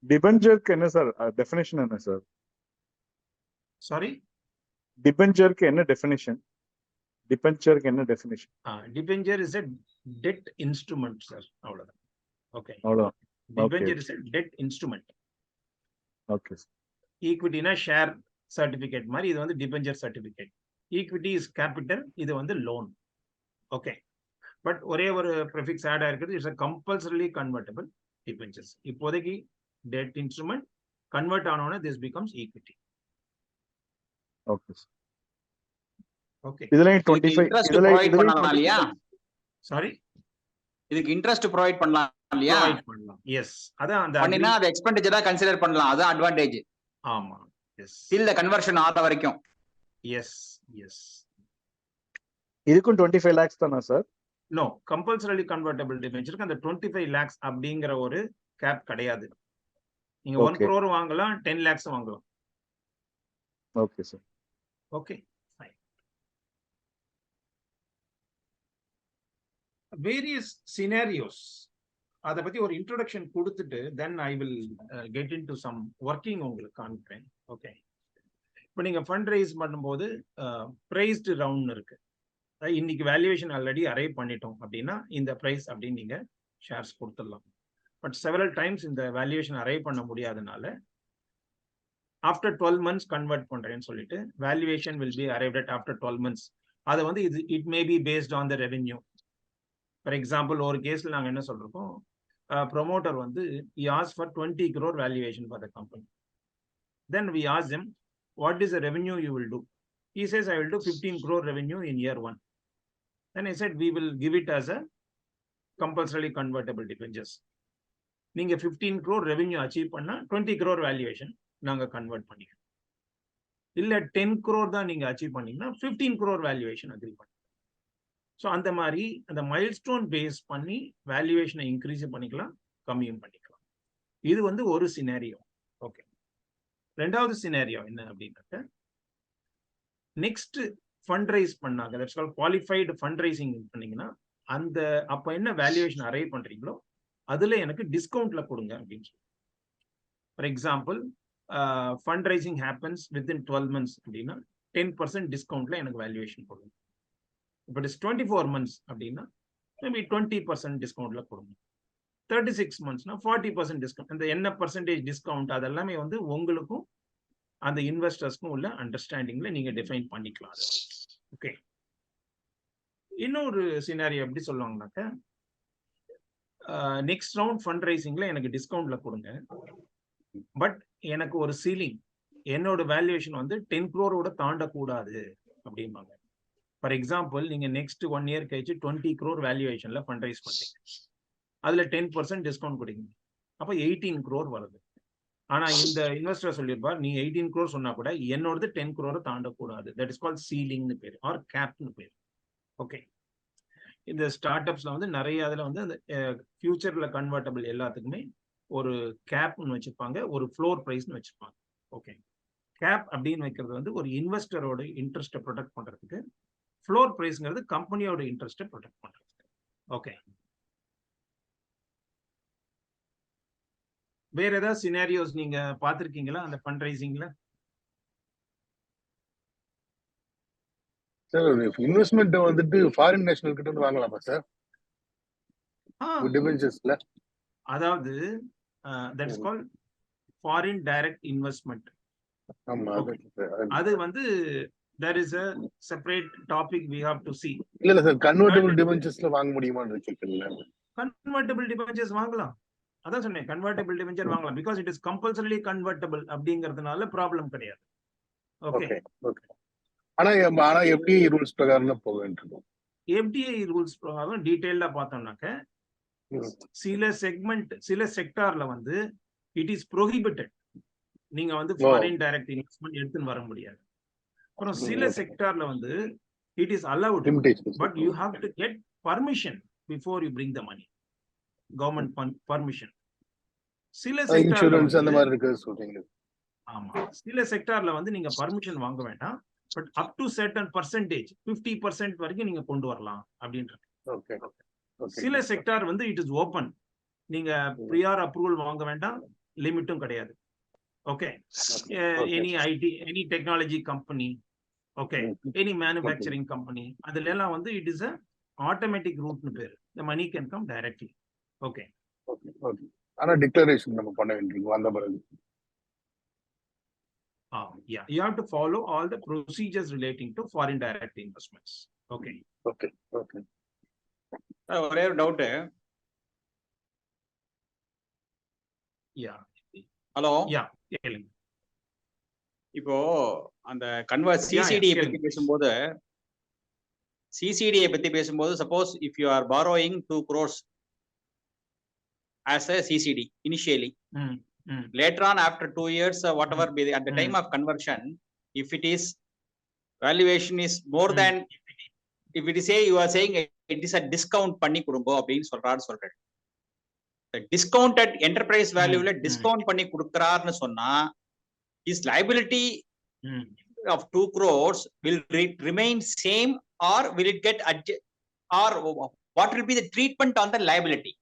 Debenture என்ன சார் டெஃபினிஷன் என்ன சார்? Sorry, debenture க்கு என்ன டெஃபினிஷன்? debenture க்கு என்ன definition? debenture is a debt instrument sir, அவ்வளவுதான். Okay, அவ்வளவுதான். debenture is a debt instrument. Okay, equity na share certificate மாதிரி இது வந்து debenture certificate. equity is capital, இது வந்து loan. Okay, but ஒரே ஒரு prefix add ஆயிருக்குது, it's a compulsorily convertible debentures. இப்போதைக்கு debt instrument convert ஆனோனா this becomes equity. okay, okay, இதெல்லாம் 25 இன்ட்ரஸ்ட் ப்ரொவைட் பண்ணலாம் இல்லையா? sorry, இதுக்கு இன்ட்ரஸ்ட் ப்ரொவைட் பண்ணலாம் இல்லையா? ப்ரொவைட் பண்ணலாம். எஸ், அதான் அந்த பண்ணினா அது எக்ஸ்பெண்டிச்சரா கன்சிடர் பண்ணலாம், அதான் அட்வான்டேஜ். ஆமா, எஸ், இல்ல கன்வர்ஷன் ஆற வரைக்கும். Yes, yes. இதுக்கும் 25 lakhs தானா சார்? நோ, கம்பல்சரிலி கன்வெர்ட்டபிள் டிபெஞ்சருக்கு அந்த 25 lakhs அப்படிங்கிற ஒரு கேப் கிடையாது. நீங்க 1 crore வாங்கலாம், 10 lakhs வாங்கலாம். Okay sir. Okay, fine. Various scenarios, அதை பத்தி ஒரு இன்ட்ரோடக்ஷன் கொடுத்துட்டு then I will get into some working உங்களுக்கு காண்பிப்பேன். ஓகே, இப்போ நீங்க ஃபண்ட் ரைஸ் பண்ணும்போது பிரைஸ்டு ரவுண்ட் இருக்கு. இன்னைக்கு வேல்யூவேஷன் ஆல்ரெடி அரைவ் பண்ணிட்டோம் அப்படின்னா இந்த பிரைஸ் அப்படின்னு நீங்க ஷேர்ஸ் கொடுத்துடலாம். பட் செவரல் டைம்ஸ் இந்த வேல்யூவேஷன் அரைவ் பண்ண முடியாதனால ஆஃப்டர் 12 months கன்வெர்ட் பண்றேன்னு சொல்லிட்டு valuation will be arrived at after 12 months. அது வந்து it may be based on the revenue. For example, ஒரு கேஸ்ல நாங்க என்ன சொல்றோம், ப்ரொமோட்டர் வந்து he asked for 20 crore valuation for the company. Then we asked him, what is the revenue you will do? He says, I will do 15 crore revenue in year 1. Then I said, we will give it as a compulsorily convertible debentures. நீங்க 15 crore ரெவென்யூ அச்சீவ் பண்ணா 20 crore வேல்யூவேஷன் நாங்க கன்வெர்ட் பண்ணிக்கிறோம். இல்ல 10 crore தான் நீங்க அச்சீவ் பண்ணீங்கன்னா 15 crore வேல்யூவேஷன் அக்ரி பண்ணிக்கலாம். ஸோ அந்த மாதிரி அந்த மைல்ஸ்டோன் பேஸ் பண்ணி வேல்யூவேஷனை இன்க்ரீஸ் பண்ணிக்கலாம், கம்மியும் பண்ணிக்கலாம். இது வந்து ஒரு சினாரியோ. ஓகே, ரெண்டாவது சினாரியோ என்ன அப்படின்னாக்க, நெக்ஸ்ட் ஃபண்ட் ரைஸ் பண்ணாங்க, that's called qualified fund raising பண்ணீங்கன்னா அந்த அப்ப என்ன வேல்யூவேஷன் அரைவ் பண்றீங்களோ அதுல எனக்கு டிஸ்கவுண்ட்ல கொடுங்க அப்படின்னு சொல்லி. For example fund raising happens within 12 months அப்படின்னா 10% டிஸ்கவுண்ட்ல எனக்கு வேல்யூவேஷன் கொடுங்க. இப்போ இட்ஸ் 24 months அப்படின்னா மேபி 20% டிஸ்கவுண்ட்ல கொடுங்க. 36 monthsனா 40% டிஸ்கவுண்ட். இந்த என்ன பர்சன்டேஜ் டிஸ்கவுண்ட் அதெல்லாமே வந்து உங்களுக்கும் அந்த இன்வெஸ்டர்ஸ்க்கும் உள்ள அண்டர்ஸ்டாண்டிங்ல நீங்க டிஃபைன் பண்ணிக்கலாம். ஓகே, இன்னொரு சினாரியோ எப்படி சொல்லுவாங்கன்னாக்க, நெக்ஸ்ட் ரவுண்ட் ஃபண்ட் ரைசிங்ல எனக்கு டிஸ்கவுண்ட்ல கொடுங்க, பட் எனக்கு ஒரு சீலிங், என்னோட வேல்யூவேஷன் வந்து 10 crore தாண்டக்கூடாது அப்படிம்பாங்க. ஃபார் எக்ஸாம்பிள் நீங்க நெக்ஸ்ட் 1 year கழிச்சு 20 crore வேல்யூவேஷன்ல ஃபண்ட் ரைஸ் பண்றீங்க, அதுல 10% டிஸ்கவுண்ட் கொடுங்க, அப்ப 18 crore வருது. ஆனா இந்த இன்வெஸ்டர் சொல்லியிருப்பார், நீ 18 crore சொன்னா கூட என்னோடது 10 crore தாண்டக்கூடாது. தட் இஸ் கால்ட் சீலிங்னு பேர், ஆர் கேப்னு பேர். ஓகே, இந்த ஸ்டார்ட் அப்ஸ்ல வந்து நிறைய அதுல வந்து அந்த ஃபியூச்சர்ல கன்வெர்ட்டபிள் எல்லாத்துக்குமே ஒரு கேப்னு வச்சிருப்பாங்க, ஒரு ஃப்ளோர் பிரைஸ்னு வச்சிருப்பாங்க. ஓகே, கேப் அப்படின்னு வைக்கிறது வந்து ஒரு இன்வெஸ்டரோட இன்ட்ரெஸ்ட்டை ப்ரொடெக்ட் பண்றதுக்கு, ஃப்ளோர் பிரைஸ்ங்கிறது கம்பெனியோட இன்ட்ரெஸ்ட்டை ப்ரொடெக்ட் பண்றதுக்கு. ஓகே, வேற ஏதாவது சினாரியோஸ் நீங்க பாத்திருக்கீங்களா அந்த ஃபண்ட் ரைசிங்ல? சார் இன்வெஸ்ட்மெண்ட் வந்துட்டு ஃபாரின் நேஷனல் கிட்ட இருந்து வாங்கலாமா சார் டிபென்ச்சர்ஸ்ல? அதாவது that is called foreign direct investment. ஆமா, அது வந்து there is a separate topic we have to see. இல்ல சார், கன்வெர்ட்டிபிள் டிபென்ச்சர்ஸ்ல வாங்க முடியுமான்னு கேக்குறீங்க. கன்வெர்ட்டிபிள் டிபென்ச்சர்ஸ் வாங்கலாம், அதான் சொன்னேன், கன்வெர்ட்டிபிள் டிபென்ச்சர் வாங்கலாம், because it is compulsorily convertible அப்படிங்கிறதுனால ப்ராப்ளம் கிடையாது. Okay, okay. ஆனா எப்படி ரூல்ஸ் பிரகாரம் போக வேண்டும்? எஃப்டிஐ ரூல்ஸ் பிரகாரம் டீடைல்டா பார்த்தோம்னாக்க, சில செக்மெண்ட் சில செக்டார்ல வந்து இட் இஸ் ப்ரோஹிபிட்டட், நீங்க வந்து ஃபாரின் டைரக்ட் இன்வெஸ்ட்மெண்ட் எடுத்துன்னு வர முடியாது. அப்புறம் சில செக்டார்ல வந்து it is allowed, but you have to get permission before you bring the money, government permission. சில இன்சூரன்ஸ் அந்த மாதிரி இருக்கு சொல்றீங்க. ஆமா, சில செக்டார்ல வந்து நீங்க பர்மிஷன் வாங்க வேண்டாம், but up to certain percentage 50% வரைக்கும் நீங்க கொண்டு வரலாம் அப்படின்றது. ஓகே, சில செக்டார் வந்து இட் இஸ் ஓபன், நீங்க ப்ரியார் அப்ரூவல் வாங்க வேண்டாம், லிமிட்டும் கிடையாது. Okay, any IT, any technology company, okay, any manufacturing company, அதுல எல்லாம் வந்து இட் இஸ் அ ஆட்டோமேட்டிக் ரூட்னு பேரு, the money can come directly. Okay, ஆனா டிக்ளரேஷன் நம்ம பண்ண வேண்டியிருக்கும் அந்த பிறகு. Yeah, you have to follow all the procedures relating to foreign direct investments. Okay. ஒரே ஒரு டவுட். Yeah. ஹலோ. Yeah, கேளுங்க. இப்போ அந்த கன்வெர்ட் சிசிடியை பத்தி பேசும்போது suppose if you are borrowing 2 crores as a CCD initially, later on after 2 years whatever be at the time of conversion, if it is valuation is more than, if it is say you are saying it is a discount பண்ணி கொடுங்கோ அப்படின்னு சொல்றேன், discounted enterprise value ல டிஸ்கவுண்ட் பண்ணி கொடுக்கறாருன்னு சொன்னா his liability of 2 crores will remain same, or will it get or what will be the treatment on the liability?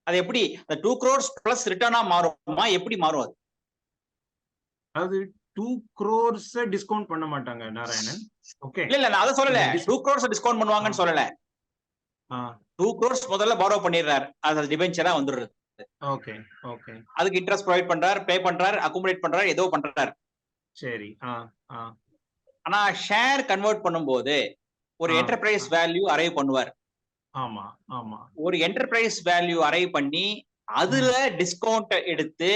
அது எப்படி the 2 crores plus return மாறுமா, எப்படி மாறும் அது? அது 2 crores டிஸ்கவுண்ட் பண்ண மாட்டாங்க நாராயணன். ஓகே, இல்ல நான் அத சொல்லல, 2 crores டிஸ்கவுண்ட் பண்ணுவாங்கன்னு சொல்லல. 2 crores முதல்ல borrow பண்ணிடுறார், அது டிபென்ச்சரா வந்துடுது. ஓகே, அதுக்கு இன்ட்ரெஸ்ட் ப்ரொவைட் பண்றார், பே பண்றார், அக்குமுலேட் பண்றார், ஏதோ பண்றார். சரி. ஆனா ஷேர் கன்வெர்ட் பண்ணும்போது ஒரு என்டர்பிரைஸ் வேல்யூ அரைவ் பண்ணுவார். ஆமா, ஒரு என்டர்பிரைஸ் வேல்யூ அரைவ் பண்ணி அதுல டிஸ்கவுண்ட் எடுத்து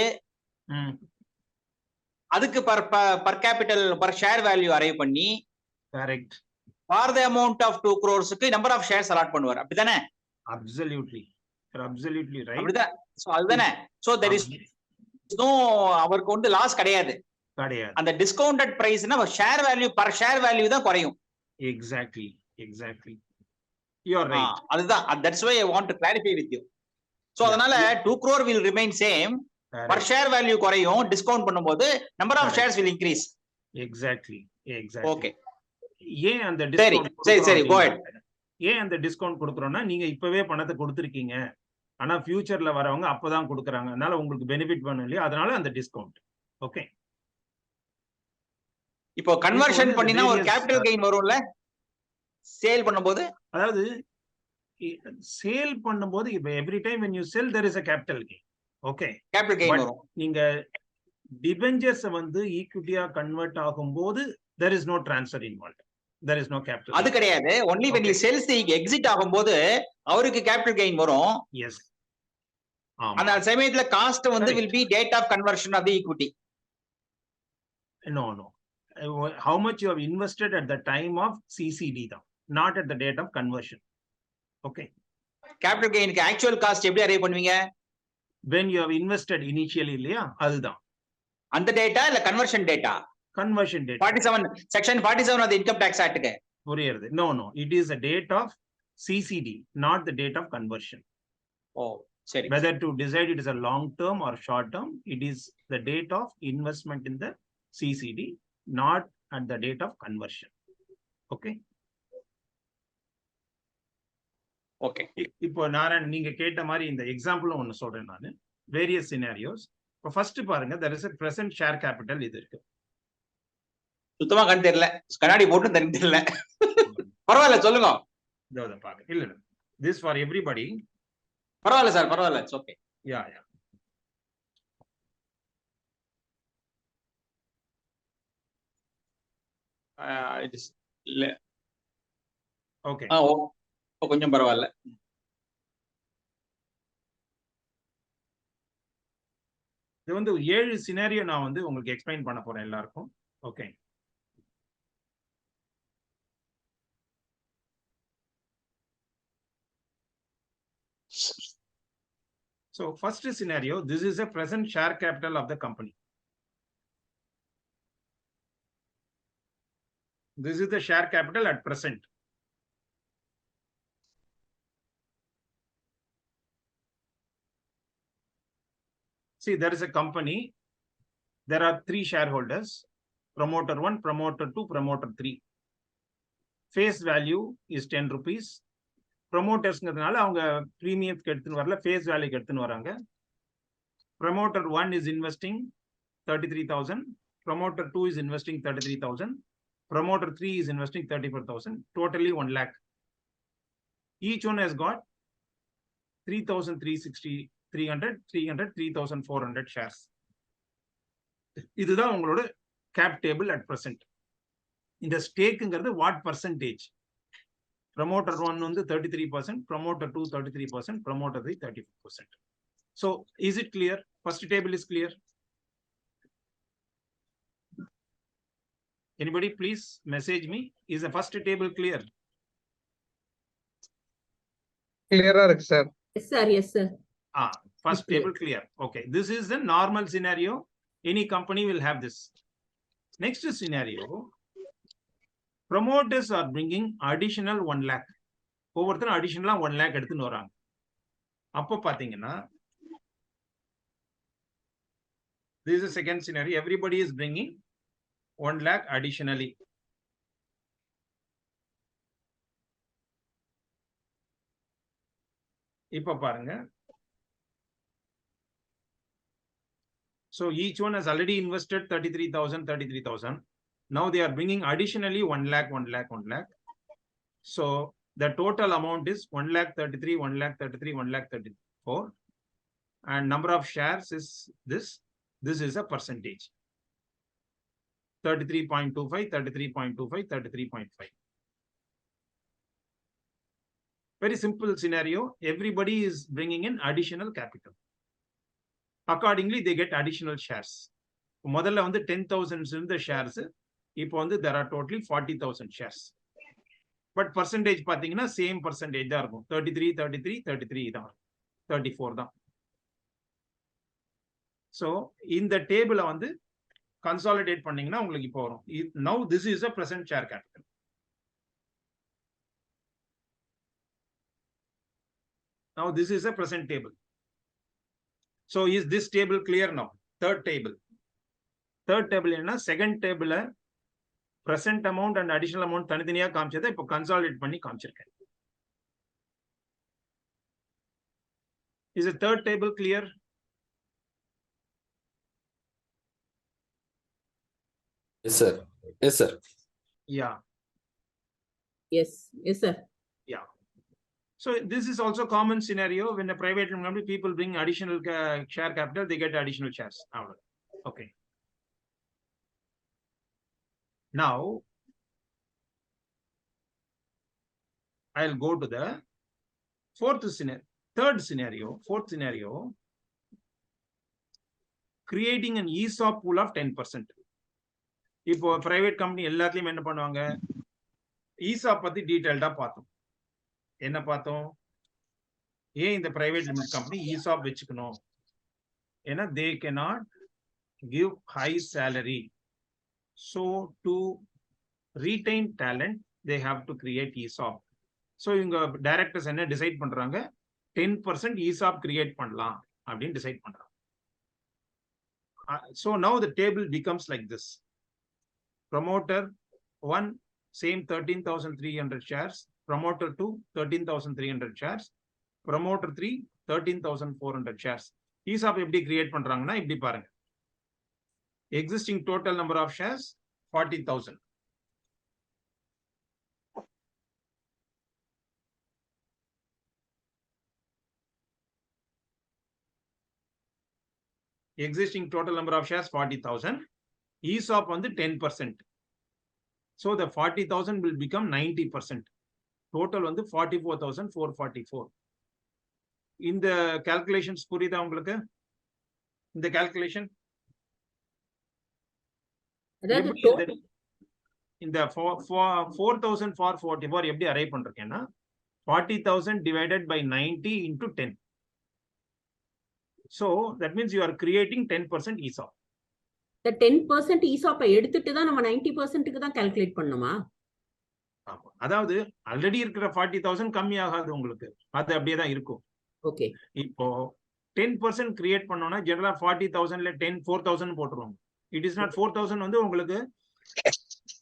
அதுக்கு per capital per share value arrive பண்ணி, correct, for the amount of 2 crores number of shares allot பண்ணுவார், அப்படிதானே? அப்சல்யூட்லி. You're absolutely right. அப்படிதான். சோ அதுதானே. சோ there is no அவருக்கு வந்து லாஸ் கிடையாது. கிடையாது. அந்த டிஸ்கவுண்டட் பிரைஸ்னா share value per share value தான் குறையும். Exactly. You are right. அதுதான். That's why I want to clarify with you. So அதனால 2 crore will remain same. Per share value குறையும் டிஸ்கவுண்ட் பண்ணும்போது number of shares will increase. Exactly. Okay. ஏன் அந்த டிஸ்கவுண்ட் சரி go ahead. ஏன் அந்த டிஸ்கவுண்ட் கொடுக்குறோம்னா நீங்க இப்பவே பணத்தை கொடுத்துருக்கீங்க, ஆனா ஃபியூச்சர்ல வரவங்க அப்பதான் கொடுக்குறாங்க, அதனால உங்களுக்கு பெனிஃபிட் பண்ணும் இல்லையா, அதனால அந்த டிஸ்கவுண்ட். ஓகே. இப்போ கன்வர்ஷன் பண்ணினா ஒரு கேபிட்டல் கெயின் வரும்ல சேல் பண்ணும்போது. அதாவது சேல் பண்ணும்போது இப்போ every time when you sell there is a capital gain. Okay, capital gain வரும். நீங்க டிபெஞ்சர்ஸ் வந்து ஈக்விட்டியா கன்வெர்ட் ஆகும்போது there is no transfer involved, there is no capital. அது கிடையாது. only when he sells the exit ஆகும்போது அவருக்கு கேபிட்டல் கெயின் வரும். எஸ். அந்த சமயத்துல காஸ்ட் வந்து will be date of conversion of the equity. No. How much you have invested at the time of CCD தான், not at the date of conversion. Okay. Capital gain க்கு actual cost எப்படி அரைவ் பண்ணுவீங்க? When you have invested initially இல்லையா, அதுதான். அந்த டேட்டா இல்ல conversion data? Conversion date. 47 section 47 of the income tax act க்கு. புரியுது. No. It is the date of CCD, not the date of conversion. Oh, சரி. Whether to decide it is a long term or short term, it is the date of investment in the CCD, not at the date of conversion. Okay. இப்போ நாராயண் நீங்க கேட்ட மாதிரி இந்த எக்ஸாம்பிளும் ஒன்னு சொல்றேன் நான். Various scenarios. இப்போ ஃபர்ஸ்ட் பாருங்க, there is a present share capital இது இருக்கு. சுத்தமா கண் தெரியல, கண்ணாடி போட்டு தெரியல. பரவாயில்ல சொல்லுங்க. இதோட பாருங்க. இல்ல this for everybody. பரவாயில்ல சார், பரவாயில்ல. It's okay. Yeah. It is இல்ல. ஓகே. கொஞ்சம் பரவாயில்ல. இது வந்து 7 சினாரியோ நான் வந்து உங்களுக்கு எக்ஸ்பிளைன் பண்ண போறேன் எல்லாருக்கும். Okay. So first scenario, this is a present share capital of the company. This is the share capital at present. See, there is a company. There are 3 shareholders: promoter 1, promoter 2, promoter 3. Face value is 10 rupees. Promoters-ங்கிறதுனால அவங்க பிரீமியம்க்கு எடுத்துன்னு வரல, ஃபேஸ் வேல்யூக்கு எடுத்துன்னு வராங்க. Promoter 1 is investing 33,000. Promoter 2 is investing 33,000. Promoter 3 is investing 34,000. Totally 1 lakh. Each one has got 3,360, 300, 3,400 shares. இதுதான் உங்களோட கேப் டேபிள் அட் பிரசன்ட். இந்த ஸ்டேக்குங்கிறது வாட் பர்சன்டேஜ்? Promoter 1 வந்து 33%, Promoter 2 33%, Promoter 3 34%. So is it clear? First table is clear. Anybody please message me. Is the first table clear? Clear-ஆ இருக்கு sir. Yes sir. First table clear. Okay, this is the normal scenario. Any company will have this. Next scenario, promoters are bringing additional 1 lakh. ஒவ்வொருத்தரும் additional 1 lakh எடுத்துன்னு வராங்க. அப்போ பாத்தீங்கன்னா this is the second scenario. Everybody is bringing 1 lakh additionally. இப்போ பாருங்க. So each one has already invested 33,000. Now they are bringing additionally 1 lakh. So the total amount is 1,33,000, 1,33,000, 1,34,000. And number of shares is this. This is a percentage. 33.25, 33.25, 33.5. Very simple scenario. Everybody is bringing in additional capital. Accordingly, they get additional shares. முதல்ல வந்து 10,000 இருந்த ஷேர்ஸ் இப்போ வந்து there are totally 40,000 shares. But percentage பாத்தீங்கன்னா சேம் பர்சன்டேஜ் தான் இருக்கும். 33 தான். 34 தான். So இந்த டேபிளை வந்து கன்சாலிடேட் பண்ணீங்கன்னா உங்களுக்கு இப்போ வரும். Now this is a present share capital. Now this is a present table. So is this table clear now? Third table. Third table என்ன second table present amount and additional amount தனித்தனியா காமிச்சதை இப்போ கன்சாலிடேட் பண்ணி காமிச்சிருக்கேன். Is the third table clear? Yes, sir. Yes, sir. Yeah. Yes, yes, sir. Yeah. So this is also common scenario when a private company people bring additional share capital, they get additional shares. Okay. Now I'll go to the fourth scenario, creating an ESOP pool of 10%. இப்போ பிரைவேட் கம்பெனி எல்லாத்துலயும் என்ன பண்ணுவாங்க, ESOP பத்தி டீடைல்டா பார்த்தோம். என்ன பார்த்தோம்? ஏன் இந்த பிரைவேட் லிமிடெட் கம்பெனி ESOP வச்சுக்கணும்? ஏன்னா they cannot give high salary. So to retain talent, they have to create ESOP. So இவங்க டைரக்டர்ஸ் என்ன டிசைட் பண்றாங்க, 10% ESOP கிரியேட் பண்ணலாம் அப்படின்னு டிசைட் பண்றாங்க. So now the table becomes like this. Promoter 1, same 13,300 shares. Promoter 2, 13,300 shares. Promoter 3, 13,400 shares. ESOP எப்படி கிரியேட் பண்றாங்கன்னா இப்படி பாருங்க. Existing total number of shares 40,000. Existing total number of shares 40,000. ESOP வந்து 10%. So the 40,000 will become 90%. Total வந்து 44,444. இந்த calculations புரியுதா உங்களுக்கு? இந்த calculation இந்த 4,444 எப்படி அரைவ் பண்றேன்னா 40,000 divided by 90 into 10. So that means you are creating 10% ESOP. The 10% ESOP எடுத்துட்டு தான் நம்ம 90%க்கு தான் கால்குலேட் பண்ணணுமா? அதாவது ஆல்ரெடி இருக்கிற 40,000 கம்மி ஆகாது உங்களுக்கு, அது அப்படியே தான் இருக்கும். ஓகே. இப்போ 10% கிரியேட் பண்ணோம்னா ஜெனரலா 40,000ல 4,000 போட்டுருவாங்க. இட் இஸ் நாட் 4,000 வந்து உங்களுக்கு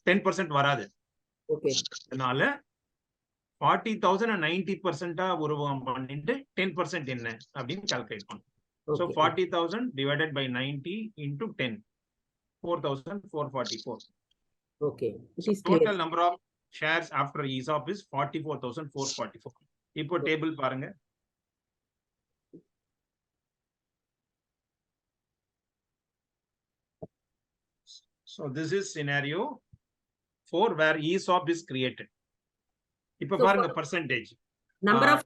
10% வராது. ஓகே. அதனால 40,000 90%ஆ உருவகம் பண்ணிட்டு 10% என்ன அப்படின்னு கால்குலேட் பண்ணும். So 40,000 divided by 90 into 10, 4,444. Okay. Total number of shares after ESOP is 44,444. இப்போ டேபிள் பாருங்க. So this is scenario 4 where ESOP is created. இப்போ பாருங்க percentage. நம்பர் ஆஃப்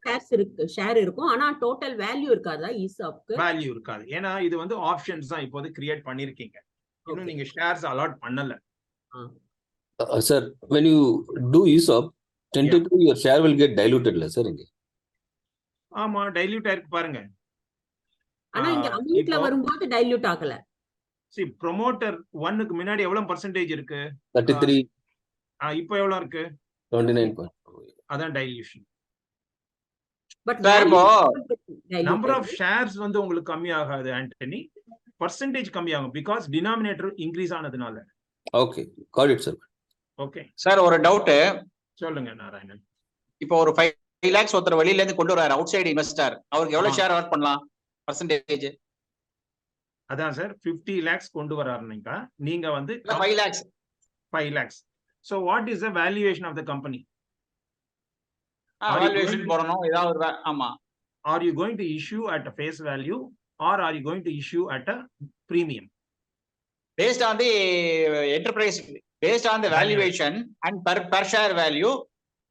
ஷேர் இருக்கும், ஆனா டோட்டல் வேல்யூ இருக்காதா ESOPக்கு? வேல்யூ இருக்காது. ஏன்னா இது வந்து ஆப்ஷன்ஸ் தான் இப்போது கிரியேட் பண்ணிருக்கீங்க. இன்னும் நீங்க ஷேர்ஸ் அலாட் பண்ணல. Sir, when you do ESOP, tentatively your share will get diluted, sir. ஆமா, டைல்யூட் ஆயிருக்கு பாருங்க. ஆனா இங்க அமௌண்ட்ல வரும்போது டைல்யூட் ஆகல. See, promoter 1க்கு முன்னாடி எவ்வளவு percentage இருக்கு? 33. இப்போ எவ்வளவு இருக்கு? 29. அதான் dilution. But number of shares வந்து உங்களுக்கு கம்மி ஆகாது ஆண்டனி, பர்சன்டேஜ் கம்மி ஆகும் பிகாஸ் டினாமினேட்டர் இன்க்ரீஸ் ஆனதுனால. Okay, got it sir. Okay sir, ஒரு டவுட் சொல்லுங்க நாராயணன். இப்போ ஒரு 5 lakhs ஒருத்தர் வெளியில இருந்து கொண்டு வராரு, அவுட் சைடு இன்வெஸ்டர், அவருக்கு எவ்வளவு ஷேர் அலாட் பண்ணலாம் பர்சன்டேஜ்? அதான் சார் 50 lakhs கொண்டு வராருன்னா நீங்க வந்து 5 lakhs. So what is the valuation of the company? Valuation போடணும் ஏதாவது. ஆமா. Are you going to issue at a face value or are you going to issue at a premium? Based on the enterprise, based on the valuation and per share value.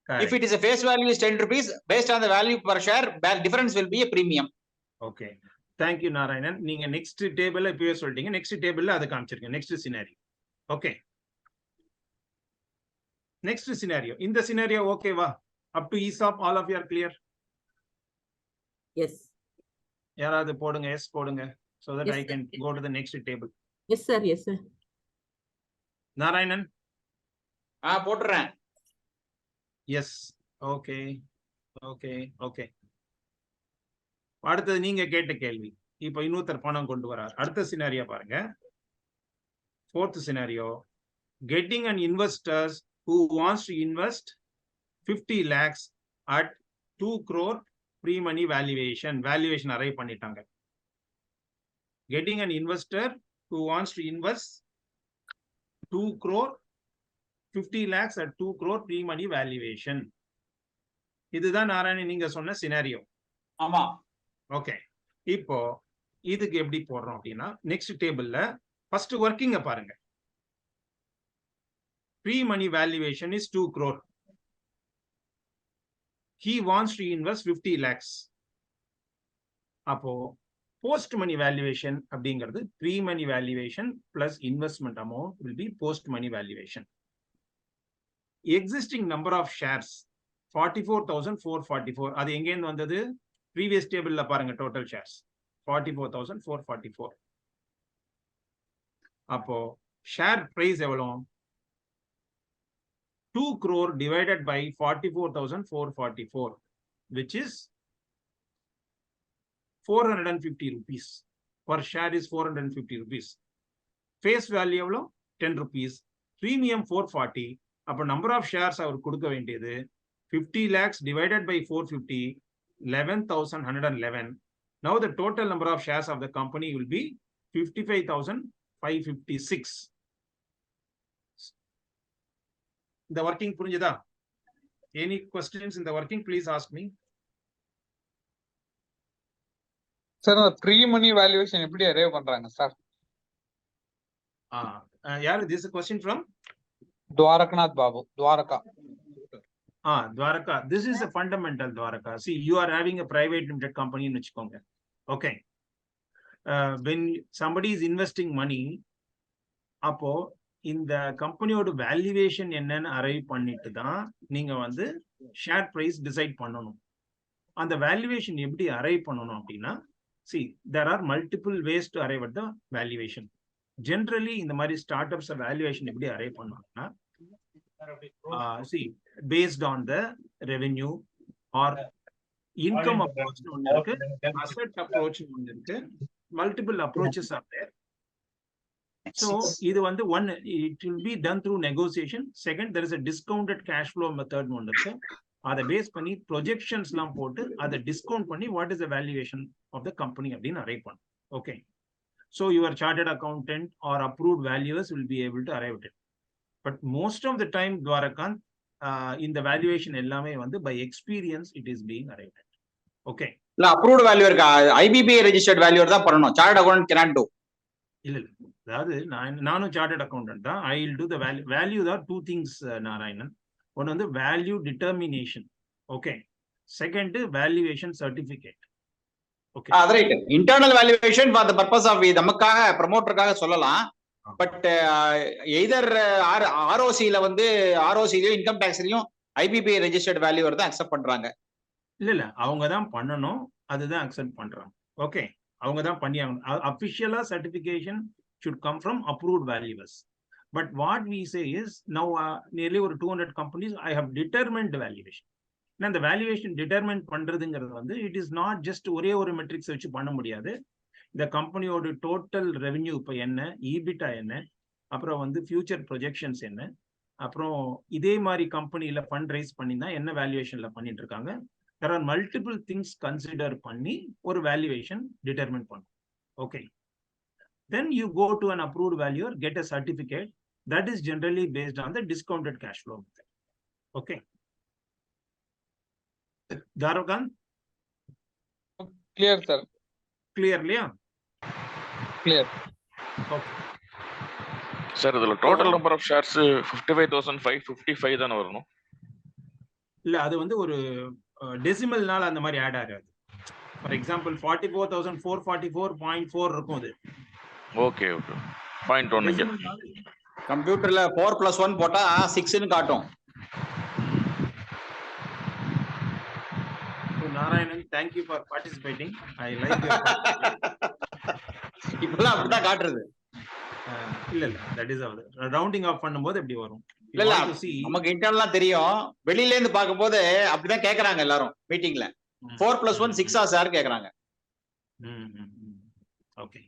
Correct. If it is a face value is 10 rupees, based on the value per share, difference will be a premium. Okay. Thank you Narayanan. நீங்க next table இப்பவே சொல்லிட்டீங்க. next table அதை காமிச்சிருக்கேன். next scenario. Okay. next scenario. இந்த scenario okay வா? Up to ESOP all of you are clear? Yes. யாராவது போடுங்க, எஸ் போடுங்க, so that Yes, I can go to the next table. Yes, sir. Yes, sir. Narayanan, போட்டுறேன். எஸ். Okay okay okay. அடுத்தது நீங்க கேட்ட கேள்வி. இப்போ இன்னொருத்தர் பணம் கொண்டு வரார். அடுத்த சினாரியோ பாருங்க. 4th scenario, getting an investors who wants to invest 50 lakhs at 2 crore pre-money valuation. Valuation arrive பண்ணிட்டாங்க. Getting an investor who wants to invest 2 crore 50 lakhs at 2 crore pre-money valuation. இதுதான் நாராயணன் நீங்க சொன்ன சினாரியோ. ஆமா. ஓகே. இப்போ இதுக்கு எப்படி போடுறோம் அப்படின்னா, நெக்ஸ்ட் டேபிள்ல ஃபர்ஸ்ட் ஒர்க்கிங்க பாருங்க. Pre-money valuation is 2 crore. He wants to invest 50 lakhs. அப்போ post money valuation அப்படிங்கிறது pre-money valuation plus investment amount will be post money valuation. Existing number of shares 44,444. அது எங்க இருந்து வந்தது? previous tableல பாருங்க, total shares 44,444. அப்போ share price எவ்வளவு? 2 crore divided by 44,444, which is 450 rupees. Per share is 450 rupees. Face value எவ்வளவு? 10 rupees. Premium 440. அப்ப number of shares அவர் கொடுக்க வேண்டியது 50 lakhs divided by 450, 11,111. Now the total number of shares of the company will be 55,556. The working புரிஞ்சுதா? Any questions in the working, please ask me. Sir, pre money valuation எப்படி arrive பண்றாங்க சார்? யாரு? This is a question from Dwarakanath Babu, Dwaraka. Dwaraka. This is a fundamental, Dwaraka. See, you are having a private limited company in வச்சுக்கோங்க. Okay. When somebody is investing money, அப்போ இந்த கம்பெனியோட வேல்யூவேஷன் என்னன்னு அரைவ் பண்ணிட்டு தான் நீங்க வந்து ஷேர் பிரைஸ் டிசைட் பண்ணணும். அந்த வேல்யூவேஷன் எப்படி அரைவ் பண்ணணும் அப்படின்னா, see, there are multiple ways to arrive at the valuation. Generally இந்த மாதிரி ஸ்டார்ட் அப்ஸ் வேல்யூவேஷன் எப்படி அரைவ் பண்ணுவாங்கன்னா, see, based on the revenue or income approach ஒன்னு இருக்கு, asset approach ஒன்னு இருக்கு, multiple approaches are there. So இது வந்து one, it will be done through negotiation. Second, there is a discounted cash flow method ஒன்னு இருக்கு. அதை பேஸ் பண்ணி ப்ரொஜெக்ஷன்ஸ் எல்லாம் போட்டு அதை டிஸ்கவுண்ட் பண்ணி what is the valuation of the company அப்படின்னு அரைவ் பண்ணும். Okay. So your chartered accountant or approved valuers will be able to arrive it. But most of the time Dwarakanth, இந்த வேல்யூவேஷன் எல்லாமே வந்து by experience it is being arrive it. Okay. இல்ல approved valuer IBBI registered valuer தான் பண்ணணும். Chartered accountant cannot do. இல்ல அதாவது நானும் சார்ட்டர்ட் அக்கௌண்டன்ட் தான். I will do the value தான் டூ திங்ஸ் நாராயணன். ஒன்று வந்து value determination. Okay. Second valuation certificate. Okay. அது right. Internal valuation for the purpose of நமக்காக ப்ரமோட்டருக்காக சொல்லலாம். பட் எய்தர் ஆர்ஓசில வந்து ஆர்ஓசிலயும் இன்கம் டாக்ஸ்லயும் ஐபிபிஐ ரெஜிஸ்டர்ட் வேல்யூவர் தான் அக்செப்ட் பண்றாங்க. இல்ல அவங்க தான் பண்ணணும், அதுதான் அக்செப்ட் பண்றாங்க. ஓகே. அவங்க தான் பண்ணி ஆகணும். அபிஷியலா certification should come from approved valuers. But what we say is now nearly over 200 companies I have determined valuation. Now the valuation determine பண்றதுங்கிறது வந்து it is not just ஒரே ஒரு மெட்ரிக்ஸ் வச்சு பண்ண முடியாது. இந்த கம்பெனியோட டோட்டல் ரெவென்யூ இப்போ என்ன, ஈபிட்டா என்ன, அப்புறம் வந்து ஃபியூச்சர் ப்ரொஜெக்ஷன்ஸ் என்ன, அப்புறம் இதே மாதிரி கம்பெனியில ஃபண்ட் ரைஸ் பண்ணி தான் என்ன வேல்யூவேஷன்ல பண்ணிட்டு இருக்காங்க. there are multiple things consider பண்ணி ஒரு வேல்யூவேஷன் டிட்டர்மின் பண்ணும். Okay. Then you go to an approved valuer, get a certificate that is generally based on the discounted cash flow method. Okay. Darakan? Clear, sir. Clearly? Clear. Okay. Sir, the total number of shares 55,555 தான் வரணும். இல்ல அது வந்து ஒரு டெசிமல்னால அந்த மாதிரி ஆட் ஆகாது. ஃபார் எக்ஸாம்பிள் 44,444.4 இருக்கும் அது. Okay okay. 0.1 இங்க கம்ப்யூட்டர்ல 4+1 போட்டா 6 ன்னு காட்டும். Narayanan, thank you for participating. I like your இப்பெல்லாம் அப்படிதான் காட்டுறது. இல்ல that is rounding off பண்ணும்போது எப்படி வரும்? இல்ல நமக்கு இன்டர்னலா தெரியும், வெளியில இருந்து பாக்கும்போது அப்படிதான் கேக்குறாங்க எல்லாரும் மீட்டிங்ல. 4+1 6 சார் கேக்குறாங்க. ஓகே.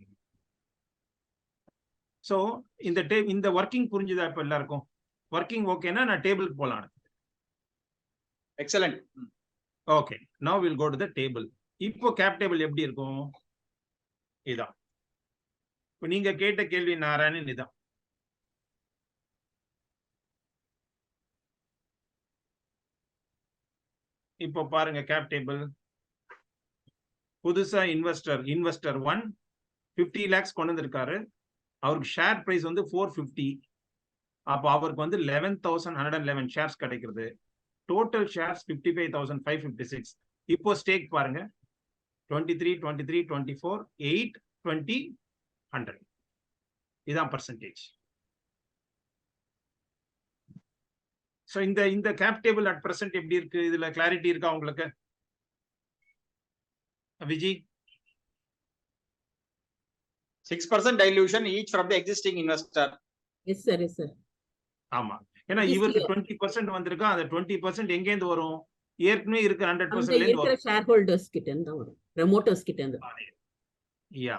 சோ இந்த வர்க்கிங் புரிஞ்சுதா இப்ப எல்லாருக்கும்? வர்க்கிங் ஓகேனா நான் டேபிளுக்கு போலாம். Excellent. Okay, now we'll go to the table. இப்போ கேப் டேபிள் எப்படி இருக்கும்? இதான். இப்போ நீங்க கேட்ட கேள்வி நாராயணன் இதான். இப்போ பாருங்க கேப் டேபிள். புதுசா இன்வெஸ்டர் 1 50 lakhs கொண்டு வந்திருக்காரு. அவருக்கு ஷேர் பிரைஸ் வந்து 450. அப்போ அவருக்கு வந்து 11,111 ஷேர்ஸ் கிடைக்கிறது. Total shares 55,556. இப்போ ஸ்டேக் பாருங்க 23, 23, 24, 8, 20, 100. இதான் பர்சன்டேஜ். சோ இந்த கேப் டேபிள் அட் பிரசன்ட் எப்படி இருக்கு? இதுல கிளாரிட்டி இருக்கா உங்களுக்கு? Viji? 6% dilution each from the existing investor. Yes sir, yes sir. ஆமா, ஏன்னா இவருக்கு 20% வந்திருக்கா. அந்த 20% எங்க இருந்து வரும்? ஏற்கனவே இருக்க 100% ல இருந்து வரும். ஷேர் ஹோல்டர்ஸ் கிட்ட இருந்து வரும், ப்ரமோட்டர்ஸ் கிட்ட இருந்து. யா,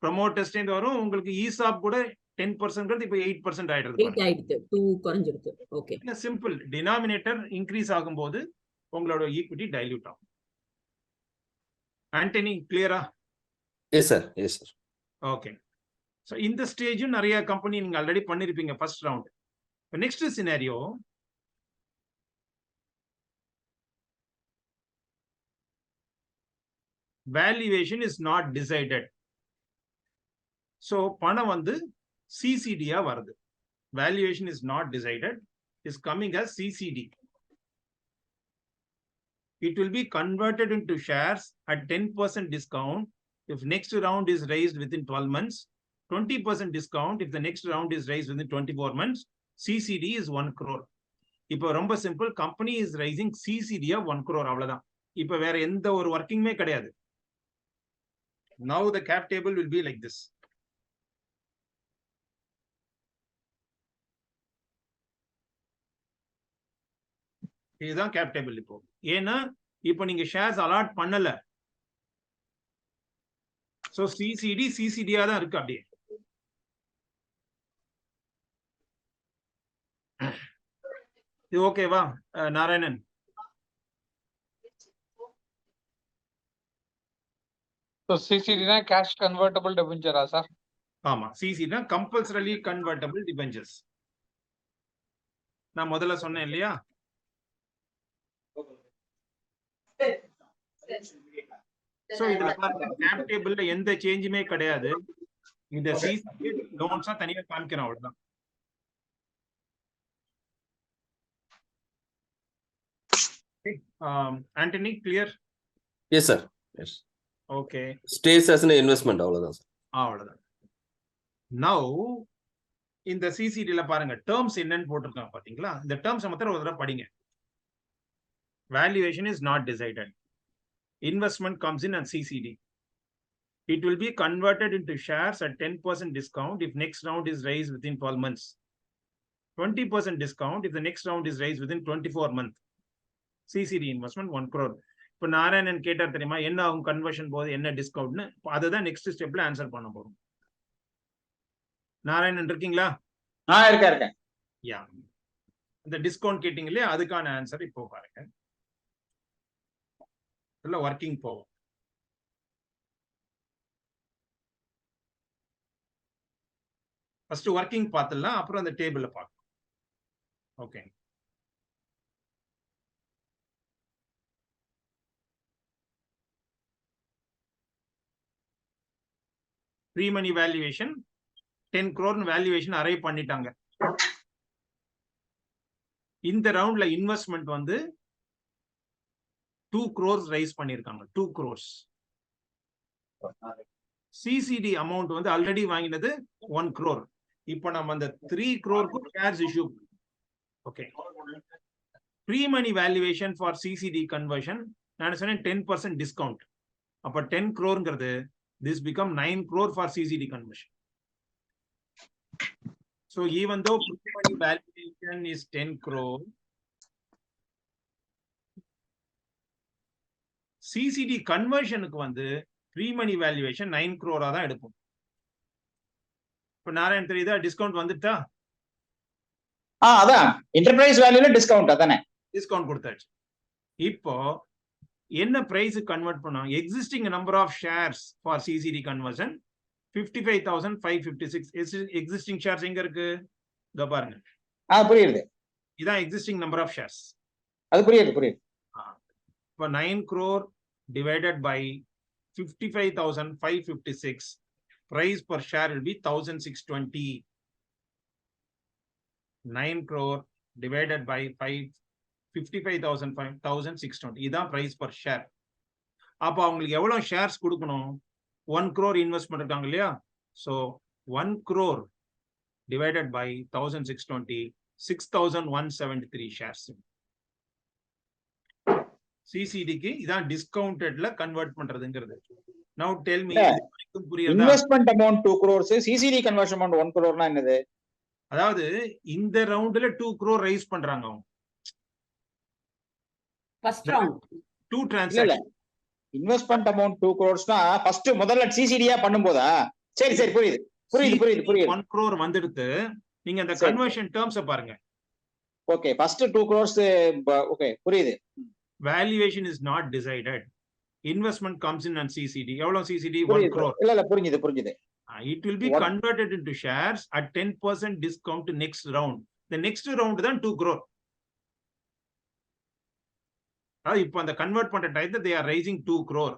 ப்ரமோட்டர்ஸ் கிட்ட வரும். உங்களுக்கு ஈசாப் கூட 10% இப்ப 8% ஆயிடுது. 8 ஆயிடுது, 2 குறஞ்சிருக்கு. Okay, simple. டினாமினேட்டர் இன்க்ரீஸ் ஆகும்போது உங்களோட ஈக்விட்டி டைல்யூட் ஆகும். ஆண்டனி, கிளியரா? Yes sir, yes sir. Okay. So இந்த ஸ்டேஜும் நிறைய கம்பெனி நீங்க ஆல்ரெடி பண்ணிருப்பீங்க first round. Next scenario, valuation is not decided. So பணம் வந்து சிசிடியா வருது. Valuation is not decided, is coming as CCD. It will be converted into shares at 10% discount if next round is raised within 12 months, 20% discount if the next round is raised within 24 months. CCD is 1 crore. இப்போ ரொம்ப சிம்பிள், கம்பெனி இஸ் ரைசிங் சிசிடியா 1 crore, அவ்வளவுதான். இப்போ வேற எந்த ஒரு வர்க்கிங்குமே கிடையாது. Now the cap table will be like this. இதுதான் கேப் டேபிள். இப்போ ஏன்னா இப்போ நீங்க ஷேர்ஸ் அலாட் பண்ணல. சோ சிசிடியா தான் இருக்கு. அப்படியே இது ஓகேவா Narayanan? So CCD na cash convertible debenture sir? ஆமா, CCD na compulsorily convertible debentures. நான் முதல்ல சொன்னேன் இல்லையா? சோ இதுல பாருங்க, கேப் டேபிள்ல எந்த சேஞ்சுமே கிடையாது. இந்த சிசிடி லோன்ஸா தனியா காமிக்கிறோம், அவ்வளவுதான். Antony, clear? Yes sir, yes. Okay, ஸ்டேஸ் as an investment, அவ்வளவுதான் சார். அவ்வளவுதான். நவ இந்த சிசிடில பாருங்க டேர்ம்ஸ் என்னன்னு போட்டிருக்காங்க பாத்தீங்களா? இந்த டேர்ம்ஸ் மாத்திரம் ஒரு தடவை படிங்க. Valuation is not decided. Investment comes in at CCD. It will be converted into shares at 10% discount if next round is raised within 12 months. 20% discount if the next round is raised within 24 months. CCD investment 1 crore. இப்போ நாராயணன் கேட்டார் தெரியுமா, என்ன ஆகும் கன்வர்ஷன் போது, என்ன டிஸ்கவுண்ட்னு? அதுதான் நெக்ஸ்ட் ஸ்டெப்ல ஆன்சர் பண்ண போறோம். நாராயணன் இருக்கீங்களா? இருக்கேன். யா, இந்த டிஸ்கவுண்ட் கேட்டீங்க இல்லையா, அதுக்கான ஆன்சர் இப்போ பாருங்க. ஒர்க்கிங் போவோம். ஃபர்ஸ்ட் ஒர்க்கிங் பார்த்துடலாம், அப்புறம் அந்த டேபிள்ல பார்க்கலாம். Okay, pre money valuation 10 crore valuation arrive பண்ணிட்டாங்க. இந்த ரவுண்ட்ல இன்வெஸ்ட்மெண்ட் வந்து 2 crores ரைஸ் பண்ணிருக்காங்க. 2 crores. சிசிடி அமௌண்ட் வந்து ஆல்ரெடி வாங்கினது 1 crore. இப்போ நம்ம அந்த 3 crore shares issue. Okay, pre money valuation for CCD conversion நான் சொன்னேன் 10% டிஸ்கவுண்ட். அப்ப 10 crore this become 9 crore for CCD conversion. So even though pre-money valuation is 10 crore, CCD conversionக்கு வந்து pre-money valuation 9 crore தான் எடுப்போம். இப்ப நாராயண் தெரியுதா டிஸ்கவுண்ட் வந்துட்டா? அதான் என்டர்பிரைஸ் வேல்யூல டிஸ்கவுண்ட் அதானே டிஸ்கவுண்ட் கொடுத்தாச்சு. இப்போ என்ன பிரைஸ் கன்வெர்ட் பண்ணோம்? Existing number of shares for CCD conversion 55,556. Existing shares எங்க இருக்கு? இதோ பாருங்க. புரியுது. இதான் எக்ஸிஸ்டிங் நம்பர் ஆஃப் ஷேர்ஸ். அது புரியுது. இப்போ 9 crore divided by 55,556, price per share will be 1,620. 9 crore divided by 55,620. இதான் price per share. அப்ப அவங்களுக்கு எவ்வளவு ஷேர்ஸ் கொடுக்கணும்? 1 crore இன்வெஸ்ட்மெண்ட் இருக்காங்க இல்லையா? So 1 crore divided by 1,620, 6,173 shares. சிசிடிக்கு இதான் டிஸ்கவுண்டட்ல கன்வெர்ட் பண்றதுங்கிறது. Now tell me, புரியுதா? Investment amount 2 crores, CCD conversion amount 1 crore என்னது? அதாவது இந்த ரவுண்ட்ல 2 crore ரைஸ் பண்றாங்க அவங்க. First round. 2 transaction. Investment amount 2 crores-னா ஃபர்ஸ்ட் முதல்ல சிசிடியா பண்ணும்போதா? சரி புரியுது. 1 crore வந்துடுது. நீங்க அந்த கன்வர்ஷன் டேர்ம்ஸ் பாருங்க. Okay, first 2 crores. ஓகே, புரியுது. Valuation is not decided. Investment comes in on CCD. எவ்வளவு CCD? 1 crore. இல்ல புரிஞ்சுது. It will be converted into shares at 10% discount to next round. The next round தான் 2 crore. இப்போ அந்த கன்வெர்ட் பண்ற டைம்ல they are raising 2 crore.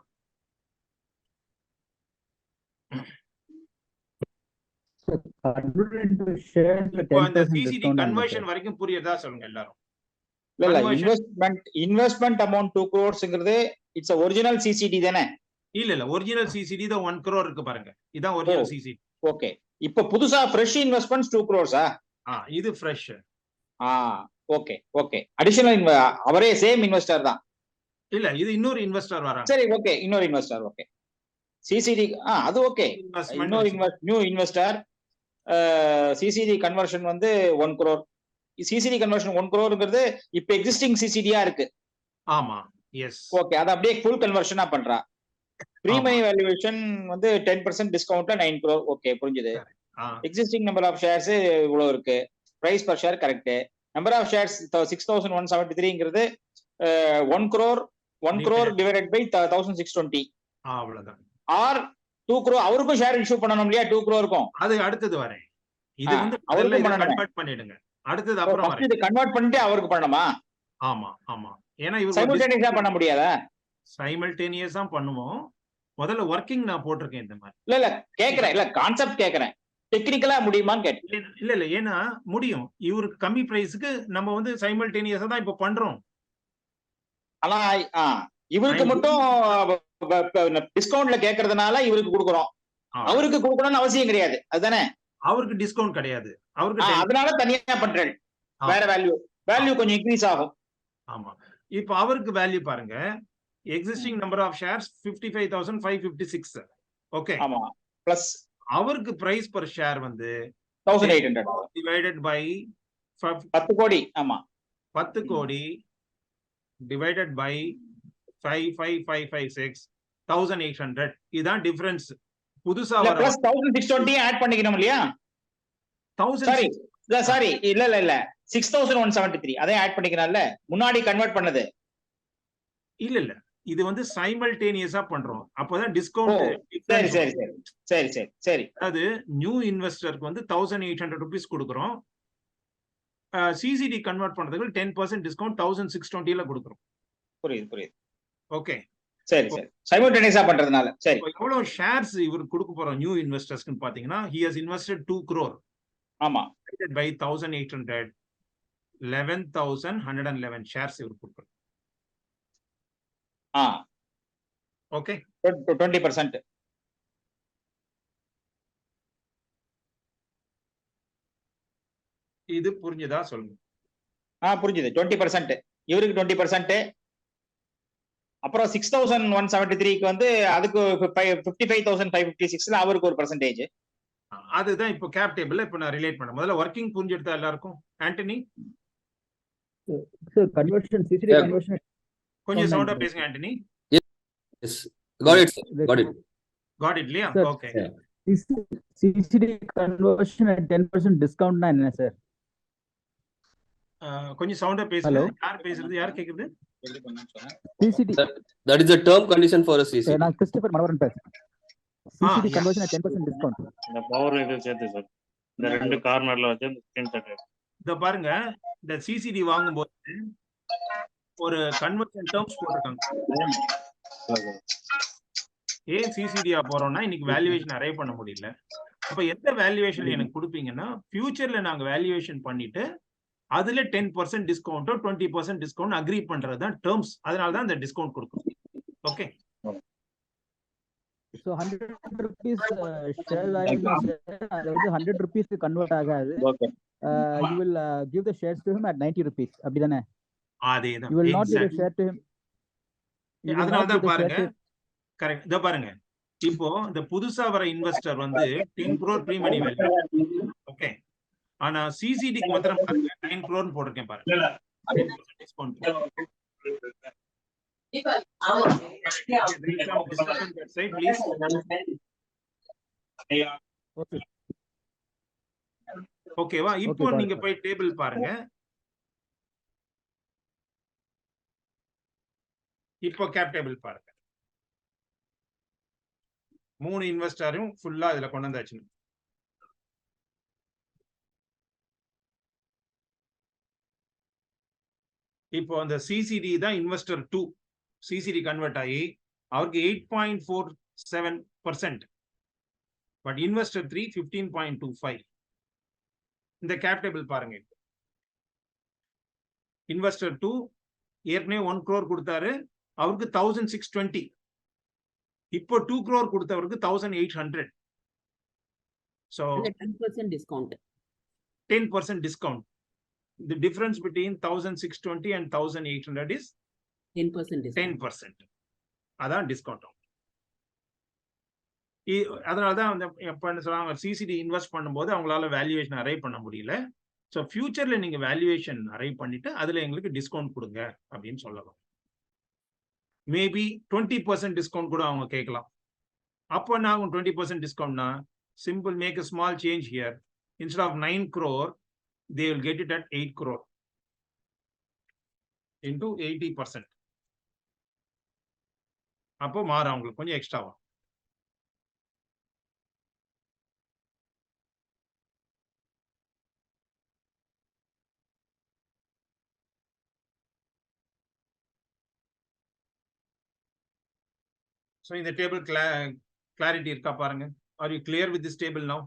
இப்போ அந்த CCD கன்வர்ஷன் வரைக்கும் புரியுதா சொல்லுங்க எல்லாரும். இல்ல இன்வெஸ்ட்மெண்ட் அமௌண்ட் 2 crores-ங்கிறது இட்ஸ் ஒரிஜினல் சிசிடி தானே? இல்ல ஒரிஜினல் சிசிடி தான் 1 crore இருக்கு பாருங்க. இதான் ஒரிஜினல் சிசிடி. ஓகே, இப்போ புதுசா ஃப்ரெஷ் இன்வெஸ்ட்மென்ட்ஸ் 2 crores-ஆ? இது ஃப்ரெஷ். ஓகே. அடிஷனல் அவரே சேம் இன்வெஸ்டர் தான். இல்ல இது இன்னொரு இன்வெஸ்டர் வராங்க. சரி, ஓகே, இன்னொரு இன்வெஸ்டர். ஓகே, சிசிடி அது ஓகே. இன்னொரு நியூ இன்வெஸ்டர். சிசிடி கன்வர்ஷன் வந்து 1 crore. சிசிடி கன்வர்ஷன் 1 crore-ங்கிறது இப்ப எக்ஸிஸ்டிங் சிசிடியா இருக்கு. ஆமா, எஸ். ஓகே, அத அப்படியே ஃபுல் கன்வர்ஷனா பண்றா. ப்ரீமனி வேல்யூவேஷன் வந்து 10% டிஸ்கவுண்ட்ல 9 crore. ஓகே, புரிஞ்சுது. எக்ஸிஸ்டிங் நம்பர் ஆஃப் ஷேர்ஸ் இவ்வளவு இருக்கு. Price per share correct. Number of shares 6,173ங்கிறது 1 crore divided by 1,620. அவ்வளவுதான். ஆர் 2 crore அவருக்கும் ஷேர் இஷ்யூ பண்ணனும் இல்லையா? 2 crore இருக்கும். அது அடுத்தது வரேன். இது வந்து அவருக்கு கன்வெர்ட் பண்ணிடுங்க. அடுத்தது அப்புறம் வரேன். இது கன்வெர்ட் பண்ணிட்டு அவருக்கு பண்ணணுமா? ஆமா. ஏன்னா இவங்க சைமல்டேனியஸா பண்ண முடியாதா? சைமல்டேனியஸா பண்ணுவோம். முதல்ல வர்க்கிங் நான் போட்டிருக்கேன் இந்த மாதிரி. இல்ல கேக்குறேன். இல்ல கான்செப்ட் கேக்குறேன். டெக்னிக்கலா முடியுமான்னு கேட்டேன். இல்ல ஏன்னா முடியும். இவருக்கு கம்மி பிரைஸ்க்கு நம்ம வந்து சைமல்டேனியஸா தான் இப்ப பண்றோம். ஆனா இவருக்கு மட்டும் டிஸ்கவுண்ட்ல கேக்குறதுனால இவருக்கு கொடுக்குறோம். அவருக்கு கொடுக்கணும்னு அவசியம் கிடையாது. அதுதானே? அவருக்கு டிஸ்கவுண்ட் கிடையாது. அவருக்கு அதனால தனியா பண்றேன். வேற வேல்யூ கொஞ்சம் இன்க்ரீஸ் ஆகும். ஆமா. இப்போ அவருக்கு வேல்யூ பாருங்க. Existing number of shares 55,556. Okay. ஆமா. பிளஸ் அவருக்கு பிரைஸ் பர் ஷேர் வந்து 1800 டிவைடட் பை 10 கோடி. ஆமா, 10 கோடி டிவைடட் பை 55,556 1800. இதான் டிஃபரன்ஸ். புதுசா வர பிளஸ் 1,620 ஆட் பண்ணிக்கணும் இல்லையா? 1000 சாரி இல்ல 6,173 அதே ஆட் பண்ணிக்கறனால முன்னாடி கன்வெர்ட் பண்ணது. இல்ல இது வந்து சைமல்டேனியஸா பண்றோம். அப்பதான் டிஸ்கவுண்ட். சரி. அது நியூ இன்வெஸ்டருக்கு வந்து 1,800 rupees கொடுக்குறோம். சிசிடி கன்வெர்ட் பண்றதுக்கு 10% டிஸ்கவுண்ட் 1,620ல கொடுக்குறோம். புரியுது. ஓகே, சரி. சைமல்டேனியஸா பண்றதுனால சரி. எவ்வளவு ஷேர்ஸ் இவருக்கு கொடுக்க போறோம் நியூ இன்வெஸ்டர்ஸ்க்கு பாத்தீங்கன்னா he has invested 2 crore. ஆமா, by 1,800 11,111 ஷேர்ஸ் இவருக்கு கொடுக்குறோம். ஓகே, 20%. இது புரிஞ்சதா சொல்லுங்க. புரிஞ்சுது. 20% இவருக்கு 20%. அப்புறம் 6,173க்கு வந்து அதுக்கு 55,556ல அவருக்கு ஒரு பர்சன்டேஜ். அதுதான் இப்போ கேப் டேபிள்ல இப்போ நான் ரிலேட் பண்ணேன். முதல்ல ஒர்க்கிங் புரிஞ்செடுத்தா எல்லாருக்கும். Antony sir conversion CCD conversion கொஞ்சம் சவுண்டா பேசுங்க Antony. Yes, got it, sir. Got it இல்லையா? ஓகே. சிசிடி கன்வர்ஷன் at 10% டிஸ்கவுண்ட்னா என்ன சார்? கொஞ்சம் சவுண்டா பேசுங்க. யார் பேசுறது? யார் கேக்குது? CCD that is a term condition for a CCD. நான் கிறிஸ்டோபர் மனோகரன் பேசுறேன். CCD conversion at 10% discount. இந்த பவர் இது சேர்த்து சார். இந்த ரெண்டு கார்னர்ல வச்சு ஸ்கிரீன்ஷாட். இத பாருங்க, இந்த சிசிடி வாங்கும்போது ஒரு கன்வர்ஷன் டர்ம்ஸ் போட்டுருக்காங்க. ஏன் சிசிடியா போறோம்னா இன்னைக்கு வேல்யூவேஷன் அரைவ் பண்ண முடியல. அப்ப எந்த வேல்யூவேஷன் எனக்கு கொடுப்பீங்கன்னா ஃபியூச்சர்ல நாங்க வேல்யூவேஷன் பண்ணிட்டு அதுல 10% டிஸ்கவுண்டோ 20% டிஸ்கவுண்ட் அக்ரி பண்றதுதான் டேர்ம்ஸ். அதனால தான் இந்த டிஸ்கவுண்ட் கொடுக்கும். Okay. So 100 rupees share value அதாவது 100 rupees கன்வர்ட் ஆகாது. You will give the shares to him at 90 rupees. அப்படிதானே? அதேதான். You will not give the share to him. அதனால தான் பாருங்க. கரெக்ட். இத பாருங்க. இப்போ இந்த புதுசா வர இன்வெஸ்டர் வந்து 10 crore pre money value. Okay. ஆனா சிசிடிக்கு மாத்திரம் பாருங்க 9 crore போட்டுருக்கேன் பாருங்க. டிஸ்கவுண்ட். ஓகேவா? இப்போ நீங்க போய் டேபிள் பாருங்க. இப்போ கேப் டேபிள் பாருங்க. 3 இன்வெஸ்டரும் ஃபுல்லா இதுல கொண்டு வந்தாச்சு. இப்போ அந்த சிசிடி தான் இன்வெஸ்டர் 2 சிசிடி கன்வெர்ட் ஆகி அவருக்கு 8.47%. But investor 3 15.25. இந்த கேப் டேபிள் பாருங்க. இன்வெஸ்டர் 2 ஏற்கனவே 1 crore கொடுத்தாரு, அவருக்கு 1620. இப்போ 2 crore கொடுத்தவருக்கு 1800. So 10% discount. 10% discount. The difference between 1620 and 1800 is 10% discount. 10%. அதான் டிஸ்கவுண்ட். அதனாலதான் எப்ப சொல்றாங்க சிசிடி இன்வெஸ்ட் பண்ணும்போது அவங்களால வேல்யூவேஷன் அரைவ் பண்ண முடியல. ஸோ ஃபியூச்சர்ல நீங்க வேல்யூவேஷன் அரைவ் பண்ணிட்டு அதுல எங்களுக்கு டிஸ்கவுண்ட் கொடுங்க அப்படின்னு சொல்லலாம். மேபி 20% டிஸ்கவுண்ட் கூட அவங்க கேட்கலாம். அப்போ நான் 20% டிஸ்கவுண்ட்னா simple make a small change here. Instead of 9 crore they will get it at 8 crore into 80%. அப்போ மாற அவங்களுக்கு கொஞ்சம் எக்ஸ்ட்ராவா. So in the table clarity இருக்கா பாருங்க. Are you clear with this table now?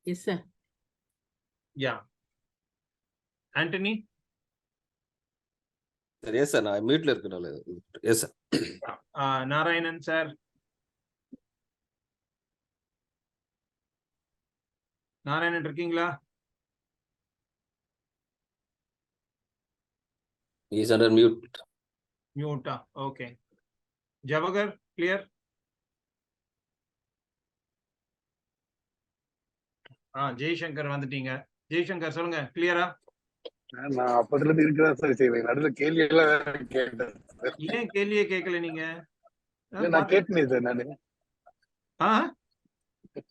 Yes sir. Yeah. Anthony? Yes sir, நான் மீட்ல இருக்கனால. Yes sir. Narayanan sir. Narayanan இருக்கீங்களா? He is under mute. Mute. Okay. Javagar, clear? Jaishankar வந்துட்டீங்க. ஜெய்சங்கர் சொல்லுங்க, கிளியரா? நான் அப்பதுல இருந்து இருக்கிறேன் சார். சரி, நடுவுல கேள்வி எல்லாம் கேட்டேன். ஏன் கேள்வியே கேட்கல நீங்க? நான் கேட்டேனே சார். நானு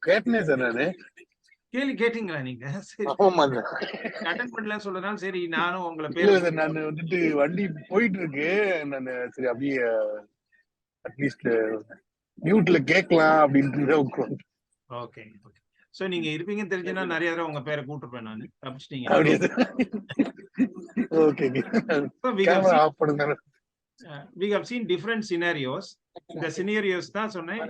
கேட்டேனே சார். நானு கேள்வி கேட்டீங்களா நீங்க? சரி, அட்டெண்ட் பண்ணல சொல்றதுனால சரி நானும் உங்களை பேர் நான் வந்துட்டு வண்டி போயிட்டு இருக்கு. நான் சரி அப்படியே அட்லீஸ்ட் மியூட்ல கேட்கலாம் அப்படின்னு. ஓகே. சோ நீங்க இருப்பீங்கன்னு தெரிஞ்சுனா நிறைய தடவை உங்க பேரை கூப்பிட்டுப்பேன் நான். தப்பிச்சிட்டீங்க. Okay. We have seen different scenarios. The scenarios தான் சொன்னேன்.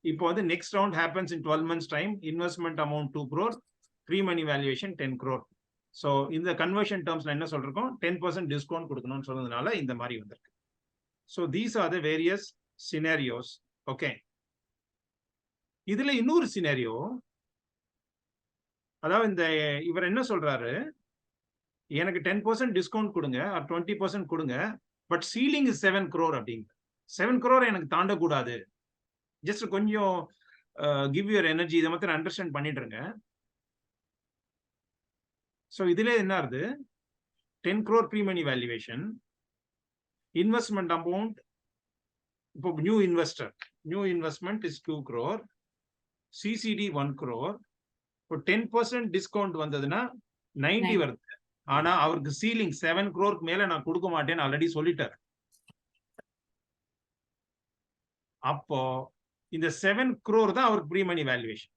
இப்போ வந்து next round happens in 12 months time. Investment amount 2 crore, pre-money valuation 10 crore. So இந்த conversion termsல என்ன சொல்றோம்? 10% discount கொடுக்கணும்னு சொல்றதுனால இந்த மாதிரி வந்திருக்கு. So these are the various scenarios. Okay. இதுல இன்னொரு சினாரியோ, அதாவது இந்த இவர் என்ன சொல்றாரு, எனக்கு 10% டிஸ்கவுண்ட் கொடுங்க, 20% கொடுங்க, பட் சீலிங் இஸ் 7 crore அப்படிங்க. 7 crore எனக்கு தாண்டக்கூடாது. ஜஸ்ட் கொஞ்சம் கிவ் யுவர் எனர்ஜி, இதை மட்டும் அண்டர்ஸ்டாண்ட் பண்ணிடுங்க. ஸோ இதுல என்ன ஆகுது, 10 crore pre money valuation, investment amount, இப்போ new investment is 2 crore, CCD 1 crore. இப்போ 10% டிஸ்கவுண்ட் வந்ததுன்னா 90 வருது. ஆனா அவருக்கு சீலிங் 7 crore மேல நான் கொடுக்க மாட்டேன்னு ஆல்ரெடி சொல்லிட்டார். அப்போ இந்த 7 crore தான் அவருக்கு ப்ரீ-மணி வேல்யூவேஷன்.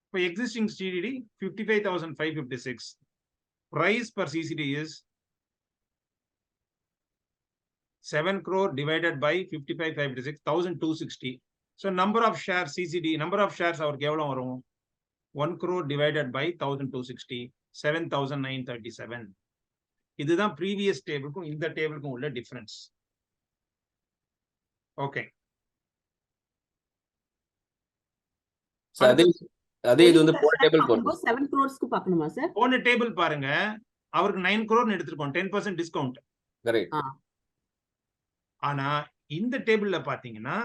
இப்போ existing CCTV 55,556, price per CCD is 7 crore divided by 55,556, 1,260. So number of shares CCD, number of shares அவருக்கு எவ்வளவு வரும்? 1 crore divided by 1,260, 7,937. இதுதான் ப்ரீவியஸ் டேபிளுக்கும் இந்த டேபிளுக்கும் உள்ள டிஃபரன்ஸ். ஓகே, அதே இது வந்து போன டேபிள் போடுங்க. 7 crores க்கு பார்க்கணுமா சார்? போன டேபிள் பாருங்க, அவருக்கு 9 crore எடுத்துருக்கோம், 10% டிஸ்கவுண்ட். கரெக்ட். ஆனா இந்த டேபிள்ல பாத்தீங்கன்னா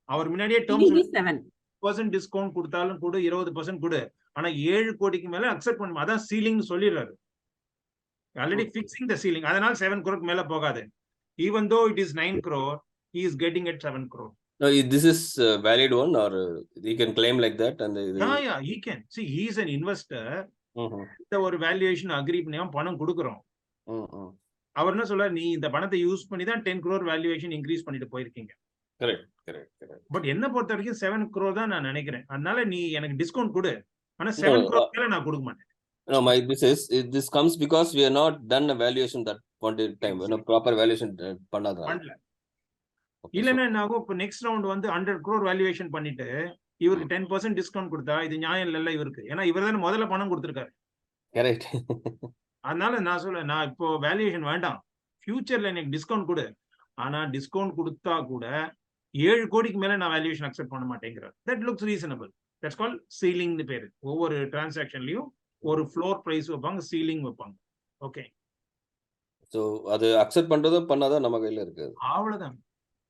அவர் முன்னாடியே டேர்ம்ஸ் 7% டிஸ்கவுண்ட் கொடுத்தாலும் கூட 20% கொடு, ஆனா 7 கோடிக்கு மேல அக்செப்ட் பண்ணும். அதான் சீலிங் சொல்லிடுறாரு, ஆல்ரெடி ஃபிக்ஸிங் த சீலிங். அதனால 7 crore மேல போகாது. Even though it is 9 crore, he is getting at 7 crore. No, this is valid one, or he can claim like that, and yeah, he can. See, he is an investor. இந்த ஒரு வேல்யூவேஷன் அக்ரி பண்ணி பணம் கொடுக்குறோம். அவர் என்ன சொல்றாரு, நீ இந்த பணத்தை யூஸ் பண்ணி தான் 10 crore வேல்யூவேஷன் இன்க்ரீஸ் பண்ணிட்டு போயிருக்கீங்க. பட் என்ன பொறுத்த வரைக்கும் 7 crore தான் நான் நினைக்கிறேன். அதனால நீ எனக்கு டிஸ்கவுண்ட் கொடு, ஆனா 7 crore மேல நான் கொடுக்க மாட்டேன். No, this comes because we are not done a valuation that point in time. Proper valuation பண்ணல. இல்லன்னா என்ன ஆகும், இப்போ நெக்ஸ்ட் ரவுண்ட் வந்து 100 crore வேல்யூவேஷன் பண்ணிட்டு இவருக்கு 10% டிஸ்கவுண்ட் கொடுத்தா இது நியாயம் இல்ல இவருக்கு. ஏன்னா இவர் தான் முதல்ல பணம் கொடுத்திருக்காரு. கரெக்ட். அதனால நான் சொல்றேன், நான் இப்போ வேல்யூவேஷன் வேண்டாம், ஃபியூச்சர்ல எனக்கு டிஸ்கவுண்ட் கொடு. ஆனா டிஸ்கவுண்ட் கொடுத்தா கூட 7 கோடிக்கு மேல நான் வேல்யூவேஷன் அக்செப்ட் பண்ண மாட்டேங்கிறார். That looks reasonable. That's called சீலிங்னு பேரு. ஒவ்வொரு டிரான்சாக்ஷன்லயும் ஒரு ஃப்ளோர் பிரைஸ் வைப்பாங்க, சீலிங் வைப்பாங்க. ஓகே, சோ அது அக்செப்ட் பண்றதோ பண்ணாதோ நம்ம கையில இருக்கு. அவ்வளவுதான்.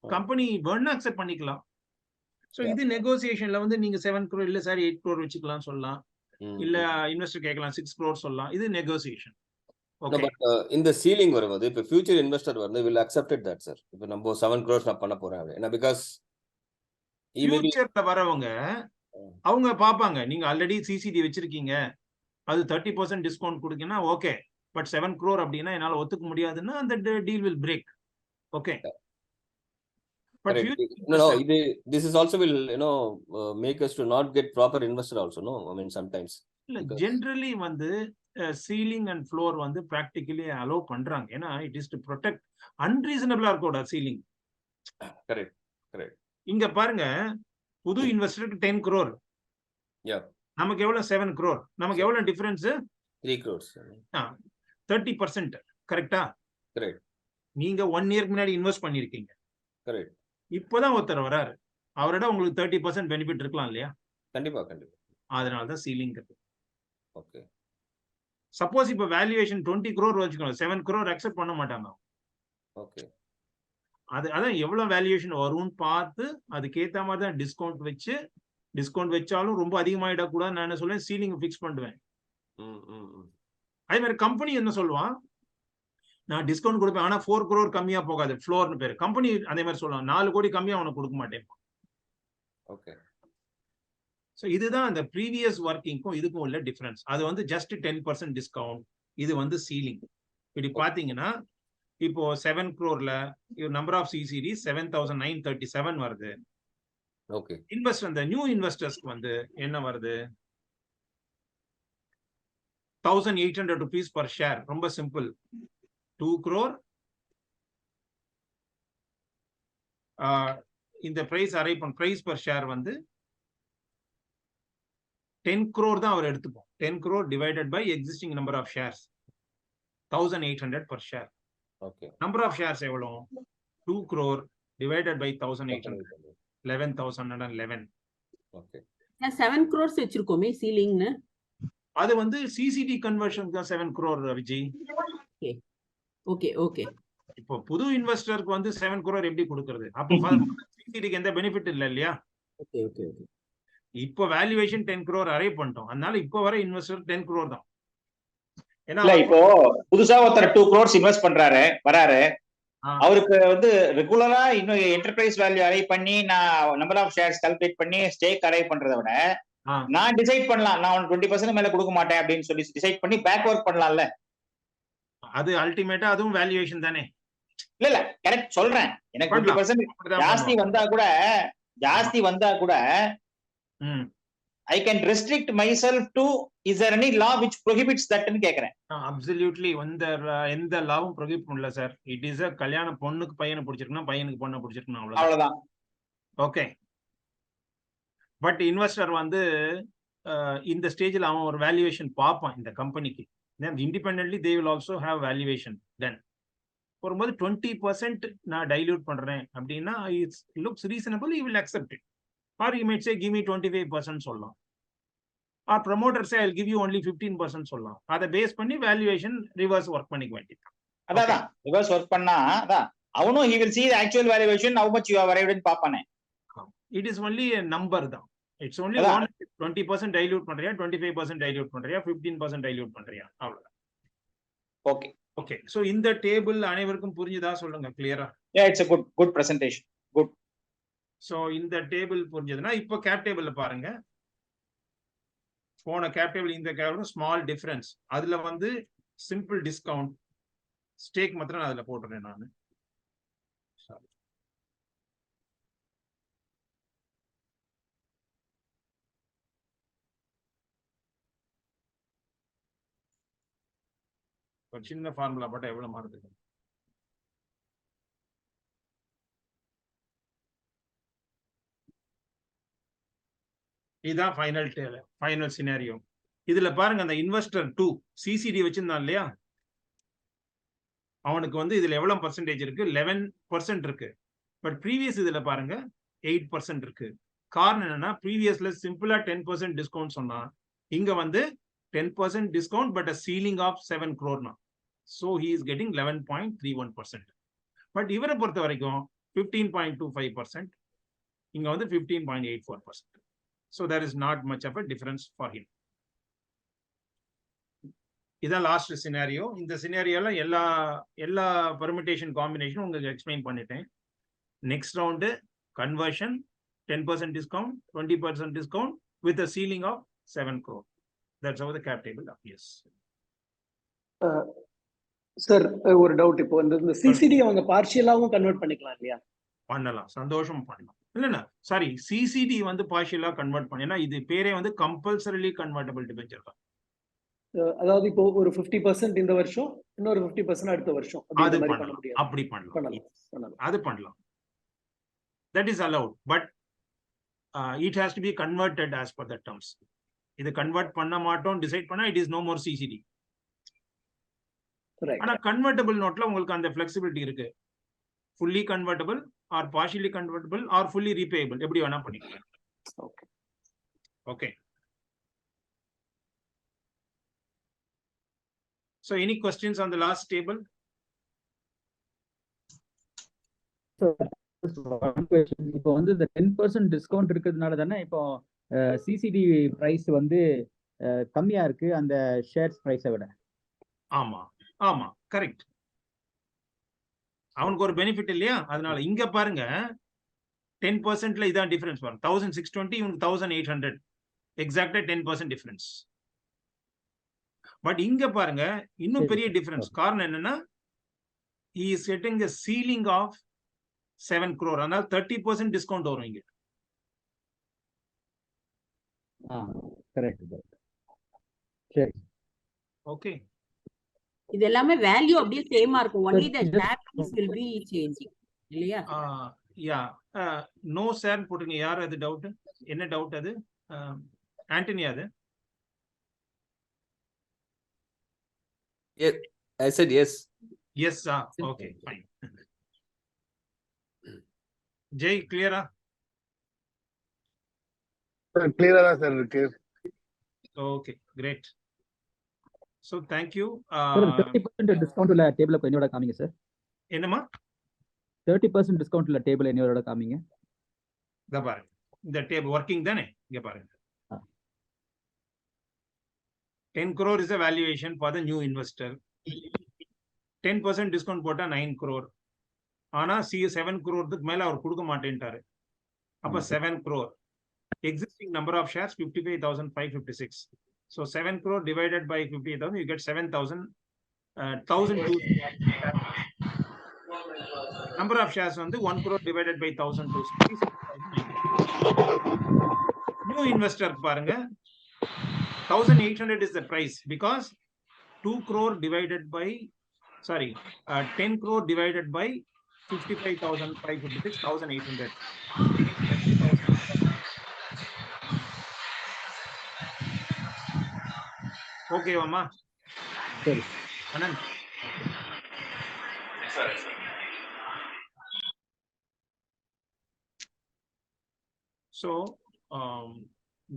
கம்பெனி வேணா அக்செப்ட் பண்ணிக்கலாம். சோ இது நெகோசியேஷன்ல வந்து நீங்க 7 crore இல்ல சார் 8 crore வச்சுக்கலாம் சொல்லலாம், இல்ல இன்வெஸ்டர் கேட்கலாம் 6 crore சொல்லலாம். இது நெகோசியேஷன். ஓகே, பட் இந்த சீலிங் வரும்போது இப்ப ஃபியூச்சர் இன்வெஸ்டர் வந்து will accepted that sir. இப்ப நம்ம 7 crores நான் பண்ண போறேன் அப்படினா because ஃபியூச்சர்ல வரவங்க அவங்க பாப்பாங்க, நீங்க ஆல்ரெடி சிசிடி வச்சிருக்கீங்க, அது 30% டிஸ்கவுண்ட் கொடுக்கனா ஓகே, பட் 7 crore அப்படினா என்னால ஒத்துக்க முடியாதுன்னா அந்த deal will break. Okay, but no, this is also will make us to not get proper investor also, no? I mean sometimes generally வந்து சீலிங் அண்ட் ஃப்ளோர் வந்து பிராக்டிகலி அலோவ் பண்றாங்க. ஏன்னா இட் இஸ் டு ப்ரொடெக்ட். அன்ரீசனபிளா இருக்கோட சீலிங். Correct correct. இங்க பாருங்க, புது இன்வெஸ்டருக்கு 10 crore, நமக்கு எவ்வளவு 7 crore, நமக்கு எவ்வளவு டிஃபரன்ஸ்? 3 crores. 30%. கரெக்டா? கரெக்ட். நீங்க 1 இயர்க்கு முன்னாடி இன்வெஸ்ட் பண்ணிருக்கீங்க. கரெக்ட். இப்போதான் ஒருத்தர் வராரு, அவரோட உங்களுக்கு 30% பெனிஃபிட் இருக்கலாம் இல்லையா? கண்டிப்பா கண்டிப்பா. அதனாலதான் சீலிங் இருக்கு. ஓகே, சப்போஸ் இப்ப வேல்யூவேஷன் 20 crore வச்சுக்கணும், 7 crore அக்செப்ட் பண்ண மாட்டாங்க. ஓகே, அதான் எவ்வளவு வேல்யூவேஷன் வரும்னு பார்த்து அதுக்கேற்ற மாதிரி தான் டிஸ்கவுண்ட் வச்சாலும் ரொம்ப அதிகமாயிடக்கூடாது. நான் என்ன சொல்றேன், சீலிங் ஃபிக்ஸ் பண்ணுவேன். அதே மாதிரி கம்பெனி என்ன சொல்லுவான், நான் டிஸ்கவுண்ட் கொடுப்பேன் ஆனா 4 crore கம்மியா போகாது, ஃப்ளோர்னு பேரு. கம்பெனி அதே மாதிரி சொல்லுவாங்க, 4 கோடி கம்மியா அவனுக்கு கொடுக்க மாட்டேன். ஓகே, ஸோ இதுதான் அந்த ப்ரீவியஸ் ஒர்க்கிங்க்கும் இதுக்கும் உள்ள டிஃபரன்ஸ். அது வந்து ஜஸ்ட் 10% டிஸ்கவுண்ட், இது வந்து சீலிங். இப்படி பாத்தீங்கன்னா இப்போ 7 crore நம்பர் ஆஃப் சிசிடி 7,937 வருது. ஓகே, இன்வெஸ்டர் அந்த நியூ இன்வெஸ்டர்ஸ்க்கு வந்து என்ன வருது, 1,800 rupees per share. ரொம்ப சிம்பிள். 2 crore இந்த பிரைஸ் அரைவ் பண்ண பிரைஸ் பர் ஷேர் வந்து 10 crore தான் அவர் எடுத்துப்போம். 10 crore divided by existing number of shares 1,800 per share. Okay. Number of shares எவ்வளவு? 2 crore divided by 1,800, 11,111. Okay. 7 crores வச்சிருக்கோமே சீலிங்னு. அது வந்து சிசிடி கன்வர்ஷன் தான் 7 crore விஜய். Okay okay. இப்போ புது இன்வெஸ்டருக்கு வந்து 7 crore எப்படி கொடுக்கிறது? அப்போ சிசிடிக்கு எந்த பெனிஃபிட் இல்ல இல்லையா? Okay okay okay. இப்போ வேல்யூவேஷன் 10 crore அரைவ் பண்ணிட்டோம். அதனால இப்போ வர இன்வெஸ்டர் 10 crore தான். இல்ல இப்போ புதுசா ஒருத்தர் 2 crores இன்வெஸ்ட் பண்றாரு வராரு, அவருக்கு வந்து ரெகுலரா இன்னும் என்டர்பிரைஸ் வேல்யூ அரைவ் பண்ணி நான் நம்பர் ஆஃப் ஷேர்ஸ் கால்குலேட் பண்ணி ஸ்டேக் அரைவ் பண்றதை விட நான் டிசைட் பண்ணலாம் நான் 20% மேல கொடுக்க மாட்டேன் அப்படின்னு சொல்லி டிசைட் பண்ணி பேக் ஒர்க் பண்ணலாம்ல. அது அல்டிமேட்டா அதுவும் வேல்யூவேஷன் தானே. இல்ல கரெக்ட் சொல்றேன். எனக்கு 20% ஜாஸ்தி வந்தா கூட I can restrict myself to, is there any law which prohibits that ன்னு கேக்குறேன். Absolutely எந்த லாவும் ப்ரோஹிபிட் பண்ணல சார். இட் இஸ் a கல்யாண பொண்ணுக்கு பையனை பிடிச்சிருக்குன்னா பையனுக்கு பொண்ணை பிடிச்சிருக்கணும் அவ்வளவுதான். ஓகே. பட் இன்வெஸ்டர் வந்து இந்த ஸ்டேஜில் அவன் ஒரு வேல்யூவேஷன் பார்ப்பான் இந்த கம்பெனிக்கு. Independently they will also have valuation. Then வரும்போது 20% நான் டைல்யூட் பண்றேன் அப்படின்னா it's looks reasonable, you will accept it. Or you might say give me 25% சொல்லலாம். Or promoter say I will give you only 15% சொல்லலாம். அதை பேஸ் பண்ணி வேல்யூவேஷன் ரிவர்ஸ் ஒர்க் பண்ணிக்க வேண்டியது. அதான் ரிவர்ஸ் ஒர்க் பண்ணா அதான் அவனும் he will see the actual valuation how much you have arrived ன்னு பாப்பானே. It is only a number தான். It's only 20% dilute பண்றியா, 25% dilute பண்றியா, 15% dilute பண்றியா, அவ்வளவுதான். Okay okay. சோ இந்த டேபிள் அனைவருக்கும் புரிஞ்சுதா சொல்லுங்க கிளியரா? Yeah, it's a good presentation. Good. So இந்த டேபிள் புரிஞ்சதுன்னா இப்போ கேப் டேபிள்ல பாருங்க. போன கேப் டேபிள் இந்த கேப் ஸ்மால் டிஃபரன்ஸ். அதுல வந்து சிம்பிள் டிஸ்கவுண்ட் ஸ்டேக் மாத்திரம் நான் அதுல போட்டுறேன் நான். ஒரு சின்ன ஃபார்முலா போட்டா எவ்வளவு மாறுது? இதுதான் ஃபைனல் சினாரியோ. இதுல பாருங்க அந்த இன்வெஸ்டர் 2 சிசிடி வச்சிருந்தான் இல்லையா, அவனுக்கு வந்து இதுல எவ்வளவு பர்சன்டேஜ் இருக்கு? 11% இருக்கு. பட் ப்ரீவியஸ் இதுல பாருங்க 8% இருக்கு. காரணம் என்னன்னா ப்ரீவியஸ்ல சிம்பிளா 10% டிஸ்கவுண்ட் சொன்னா, இங்க வந்து 10% discount but a ceiling of 7 crore. So he is getting 11.31%. But இவரை பொறுத்த வரைக்கும் 15.25%, இங்க வந்து 15.84%. So there is not much of a difference for him. இதான் லாஸ்ட் சினாரியோ. இந்த சினாரியோல எல்லா பெர்முடேஷன் காம்பினேஷன் உங்களுக்கு எக்ஸ்பிளைன் பண்ணிட்டேன். Next round conversion 10% discount, 20% discount with a ceiling of 7 crore. That's how the cap table appears. Sir ஒரு டவுட். இப்போ இந்த சிசிடி அவங்க பார்ஷியலாவும் கன்வெர்ட் பண்ணிக்கலாம் இல்லையா? பண்ணலாம், சந்தோஷம் பண்ணலாம். இல்லைன்னா சாரி சிசிடி வந்து பார்ஷியலா கன்வெர்ட் பண்ணா இது பேரே வந்து கம்பல்சரிலி கன்வெர்ட்டபிள் டிபெஞ்சர் தான். அதாவது இப்போ ஒரு 50% இந்த வருஷம், இன்னொரு 50% அடுத்த வருஷம் அது பண்ணலாம். அப்படி பண்ணலாம், அது பண்ணலாம். That is allowed, but it has to be converted as per the terms. இது கன்வெர்ட் பண்ண மாட்டோம் டிசைட் பண்ணா it is no more CCD. ஆனா கன்வெர்ட்டபிள் நோட்ல உங்களுக்கு அந்த ஃபிளெக்சிபிலிட்டி இருக்கு. fully convertible or partially convertible or fully repayable, எப்படி வேணா பண்ணிக்கலாம். Okay. So any questions on the last table? இப்போ வந்து இந்த 10% டிஸ்கவுண்ட் இருக்கிறதுனால தானே இப்போ சிசிடி பிரைஸ் வந்து கம்மியா இருக்கு அந்த ஷேர்ஸ் பிரைஸை விட. ஆமா கரெக்ட். அவனுக்கு ஒரு பெனிஃபிட் இல்லையா, அதனால இங்க பாருங்க 10%ல இதான் டிஃபரன்ஸ் வரும். 1620 இவனுக்கு 1800, எக்ஸாக்டா 10% டிஃபரன்ஸ். பட் இங்க பாருங்க இன்னும் பெரிய டிஃபரன்ஸ். காரணம் என்னன்னா he is setting a ceiling of 7 crore, அதனால 30% டிஸ்கவுண்ட் வரும் இங்க. கரெக்ட். சரி, ஓகே. இது எல்லாமே வேல்யூ அப்படியே சேமா இருக்கும். only the share price will be changing இல்லையா? நோ சார் போட்டுங்க. யார் அது டவுட்? என்ன டவுட் அது? ஆண்டனி அது? Yes, I said yes. Yes, okay, fine. Jay, clear-ஆ? Clear-ஆ தான் சார் இருக்கு. Okay, great. So thank you. Sir, 30% discount உள்ள டேபிள்ல என்னோட காமிங்க சார். என்னமா? 30% discount உள்ள டேபிள் என்னோட காமிங்க. இத பாருங்க. இந்த டேபிள் வர்க்கிங் தானே? இங்க பாருங்க. 10 crore is a valuation for the new investor. 10% discount போட்டா 9 crore. ஆனா 7 crore மேல அவர் கொடுக்க மாட்டேன்ட்டாரு. அப்ப 7 crore. Existing number of shares 55,556. So 7 crore divided by 58,000, you get 7,000. 1,002. Number of shares வந்து 1 crore divided by 1,002. New investor பாருங்க. 1,800 is the price because 2 crore divided by 10 crore divided by 55,556, 1,800. Okay, Mama. Sorry. Anand. Sorry. So,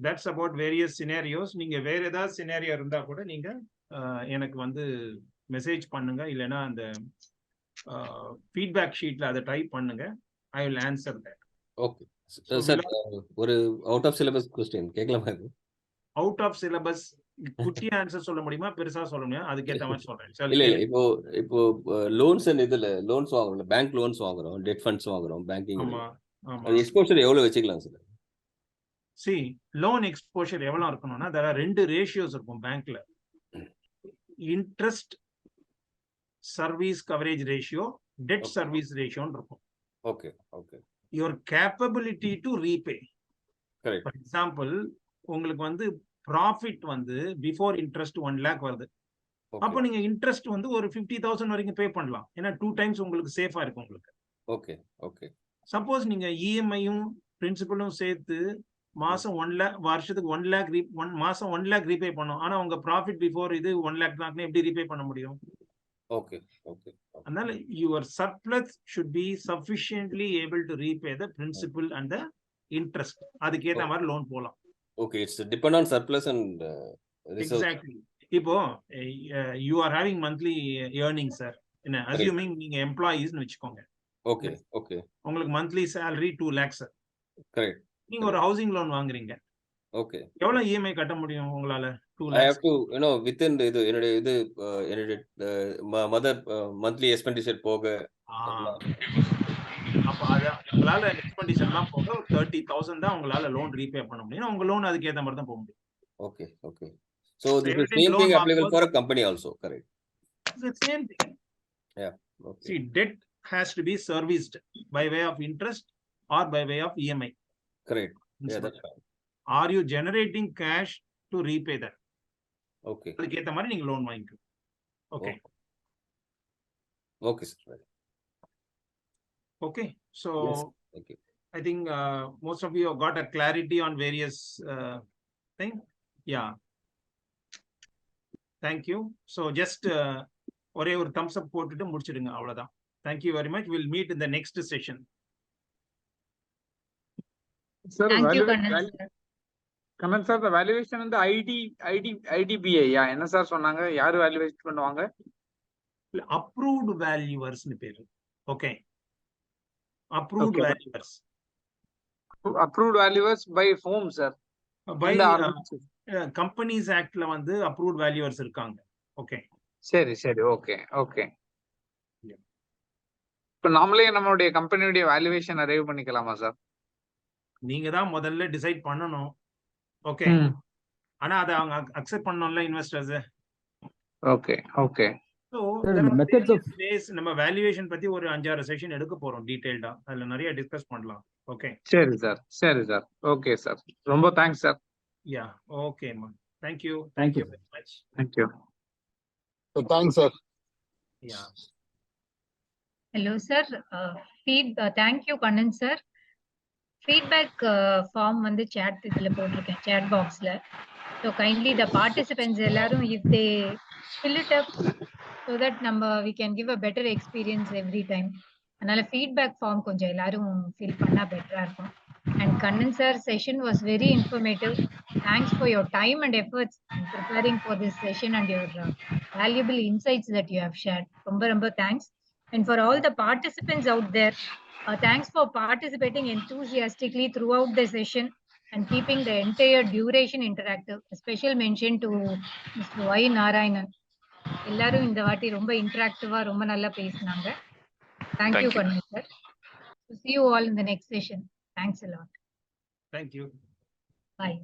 that's about various scenarios. நீங்க வேற ஏதாவது சினாரியோ இருந்தா கூட நீங்க எனக்கு வந்து மெசேஜ் பண்ணுங்க, இல்லைன்னா அந்த ஃபீட்பேக் ஷீட்ல அதை டைப் பண்ணுங்க. I will answer that. Okay sir, ஒரு அவுட் ஆஃப் சிலபஸ் क्वेश्चन கேட்கலாமா? அவுட் ஆஃப் சிலபஸ் குட்டி ஆன்சர் சொல்ல முடியுமா, பெருசா சொல்ல முடியுமா? அதுக்கு ஏத்த மாதிரி சொல்றேன். இல்ல இப்போ லோன்ஸ் அண்ட் இதுல லோன்ஸ் வாங்குறோம், பேங்க் லோன்ஸ் வாங்குறோம், டெட் ஃபண்ட்ஸ் வாங்குறோம், பேங்கிங். அது எக்ஸ்போஷர் எவ்வளவு வச்சுக்கலாம் சார்? See, loan exposure எவ்வளவு இருக்கணும்னா there are 2 ratios இருக்கும் பேங்க்ல. Interest service coverage ratio, debt service ratio இருக்கும். Okay. Your capability to repay. Correct. For example, உங்களுக்கு வந்து profit வந்து before interest 1 lakh வருது. அப்போ நீங்க interest வந்து ஒரு 50,000 வரைக்கும் பே பண்ணலாம். ஏன்னா 2 times உங்களுக்கு சேஃபா இருக்கும் உங்களுக்கு. Okay. Suppose நீங்க EMI-யும் பிரின்சிபலும் சேர்த்து மாசம் 1 lakh, வருஷத்துக்கு 1 lakh மாசம் 1 lakh ரீபே பண்ணும். ஆனா உங்க ப்ராஃபிட் பிஃபோர் இது 1 lakh தான், எப்படி ரீபே பண்ண முடியும்? Okay. அதனால your surplus should be sufficiently able to repay the principal and the interest. அதுக்கு ஏத்த மாதிரி லோன் போலாம். Okay, it's depend on surplus and reserve. Exactly. இப்போ you are having monthly earnings sir. என்ன assuming நீங்க employees னு வெச்சுக்கோங்க. Okay. உங்களுக்கு monthly salary 2 lakhs sir. Correct. நீங்க ஒரு ஹவுசிங் லோன் வாங்குறீங்க. Okay. எவ்வளவு EMI கட்ட முடியும் உங்களால? 2 I lakhs. have to, within என்னோட மதர் மந்த்லி எக்ஸ்பெண்டிச்சர் போக. அப்ப உங்களால எக்ஸ்பெண்டிச்சர்லாம் போக 30,000 தான் உங்களால லோன் ரீபே பண்ண முடியும். உங்க லோன் அதுக்கு ஏத்த மாதிரி தான் போக முடியும். Okay. So this is same thing applicable for a company also, correct? It's the same thing. Yeah. Okay. See, debt has to be serviced by way of interest or by way of EMI. Correct. Yeah, that's fine. Are you generating cash to repay that? Okay. அதுக்கு ஏத்த மாதிரி நீங்க லோன் வாங்கிக்கணும். Okay. Okay, sir. Okay. So yes. Thank you. I think most of you have got a clarity on various thing. Yeah. Thank you. So just ஒரே ஒரு thumbs up போட்டுட்டு முடிச்சிடுங்க, அவ்வளவுதான். Thank you very much. We'll meet in the next session. Sir, Thank you, Kannan sir. Kannan sir, the valuation and the IDBI, என்ன சார் சொன்னாங்க? யாரு வேல்யூவேட் பண்ணுவாங்க? Approved valuers னு பேரு. Okay. Approved valuers. Approved valuers by whom, sir? By Companies Actல வந்து approved valuers இருக்காங்க. Okay. சரி, ஓகே. இப்போ நாமளே நம்மளுடைய கம்பெனியுடைய வேல்யூவேஷன் அரைவ் பண்ணிக்கலாமா சார்? நீங்க தான் முதல்ல டிசைட் பண்ணணும். ஓகே. ஆனா அதை அவங்க அக்செப்ட் பண்ணணும்ல இன்வெஸ்டர்ஸ். ஓகே. So நம்ம வேல்யூவேஷன் பத்தி ஒரு 5-6 செஷன் எடுக்க போறோம் டீடைல்டா. அதுல நிறைய டிஸ்கஸ் பண்ணலாம். ஓகே. சரி சார். Okay sir. ரொம்ப தேங்க்ஸ் சார். யா, ஓகே மா. Thank you very much. Thank you. So thanks sir. Yeah. Hello sir. Thank you Kannan sir. Feedback form வந்து chat இதுல போட்டிருக்கேன், chat boxல. So kindly the participants எல்லாரும் if they fill it up so that we can give a better experience every time. அதனால feedback form கொஞ்சம் எல்லாரும் fill பண்ணா பெட்டரா இருக்கும். And Kannan sir's session was very informative. Thanks for your time and efforts in preparing for this session and your valuable insights that you have shared. Romba thanks. And for all the participants out there, thanks for participating enthusiastically throughout the session and keeping the entire duration interactive. A special mention to Mr. Y. Narayanan. எல்லாரும் இந்த வாட்டி ரொம்ப இன்டராக்டிவா ரொம்ப நல்லா பேசினாங்க. Thank you, Kannan sir. See you all in the next session. Thanks a lot. Thank you. Bye.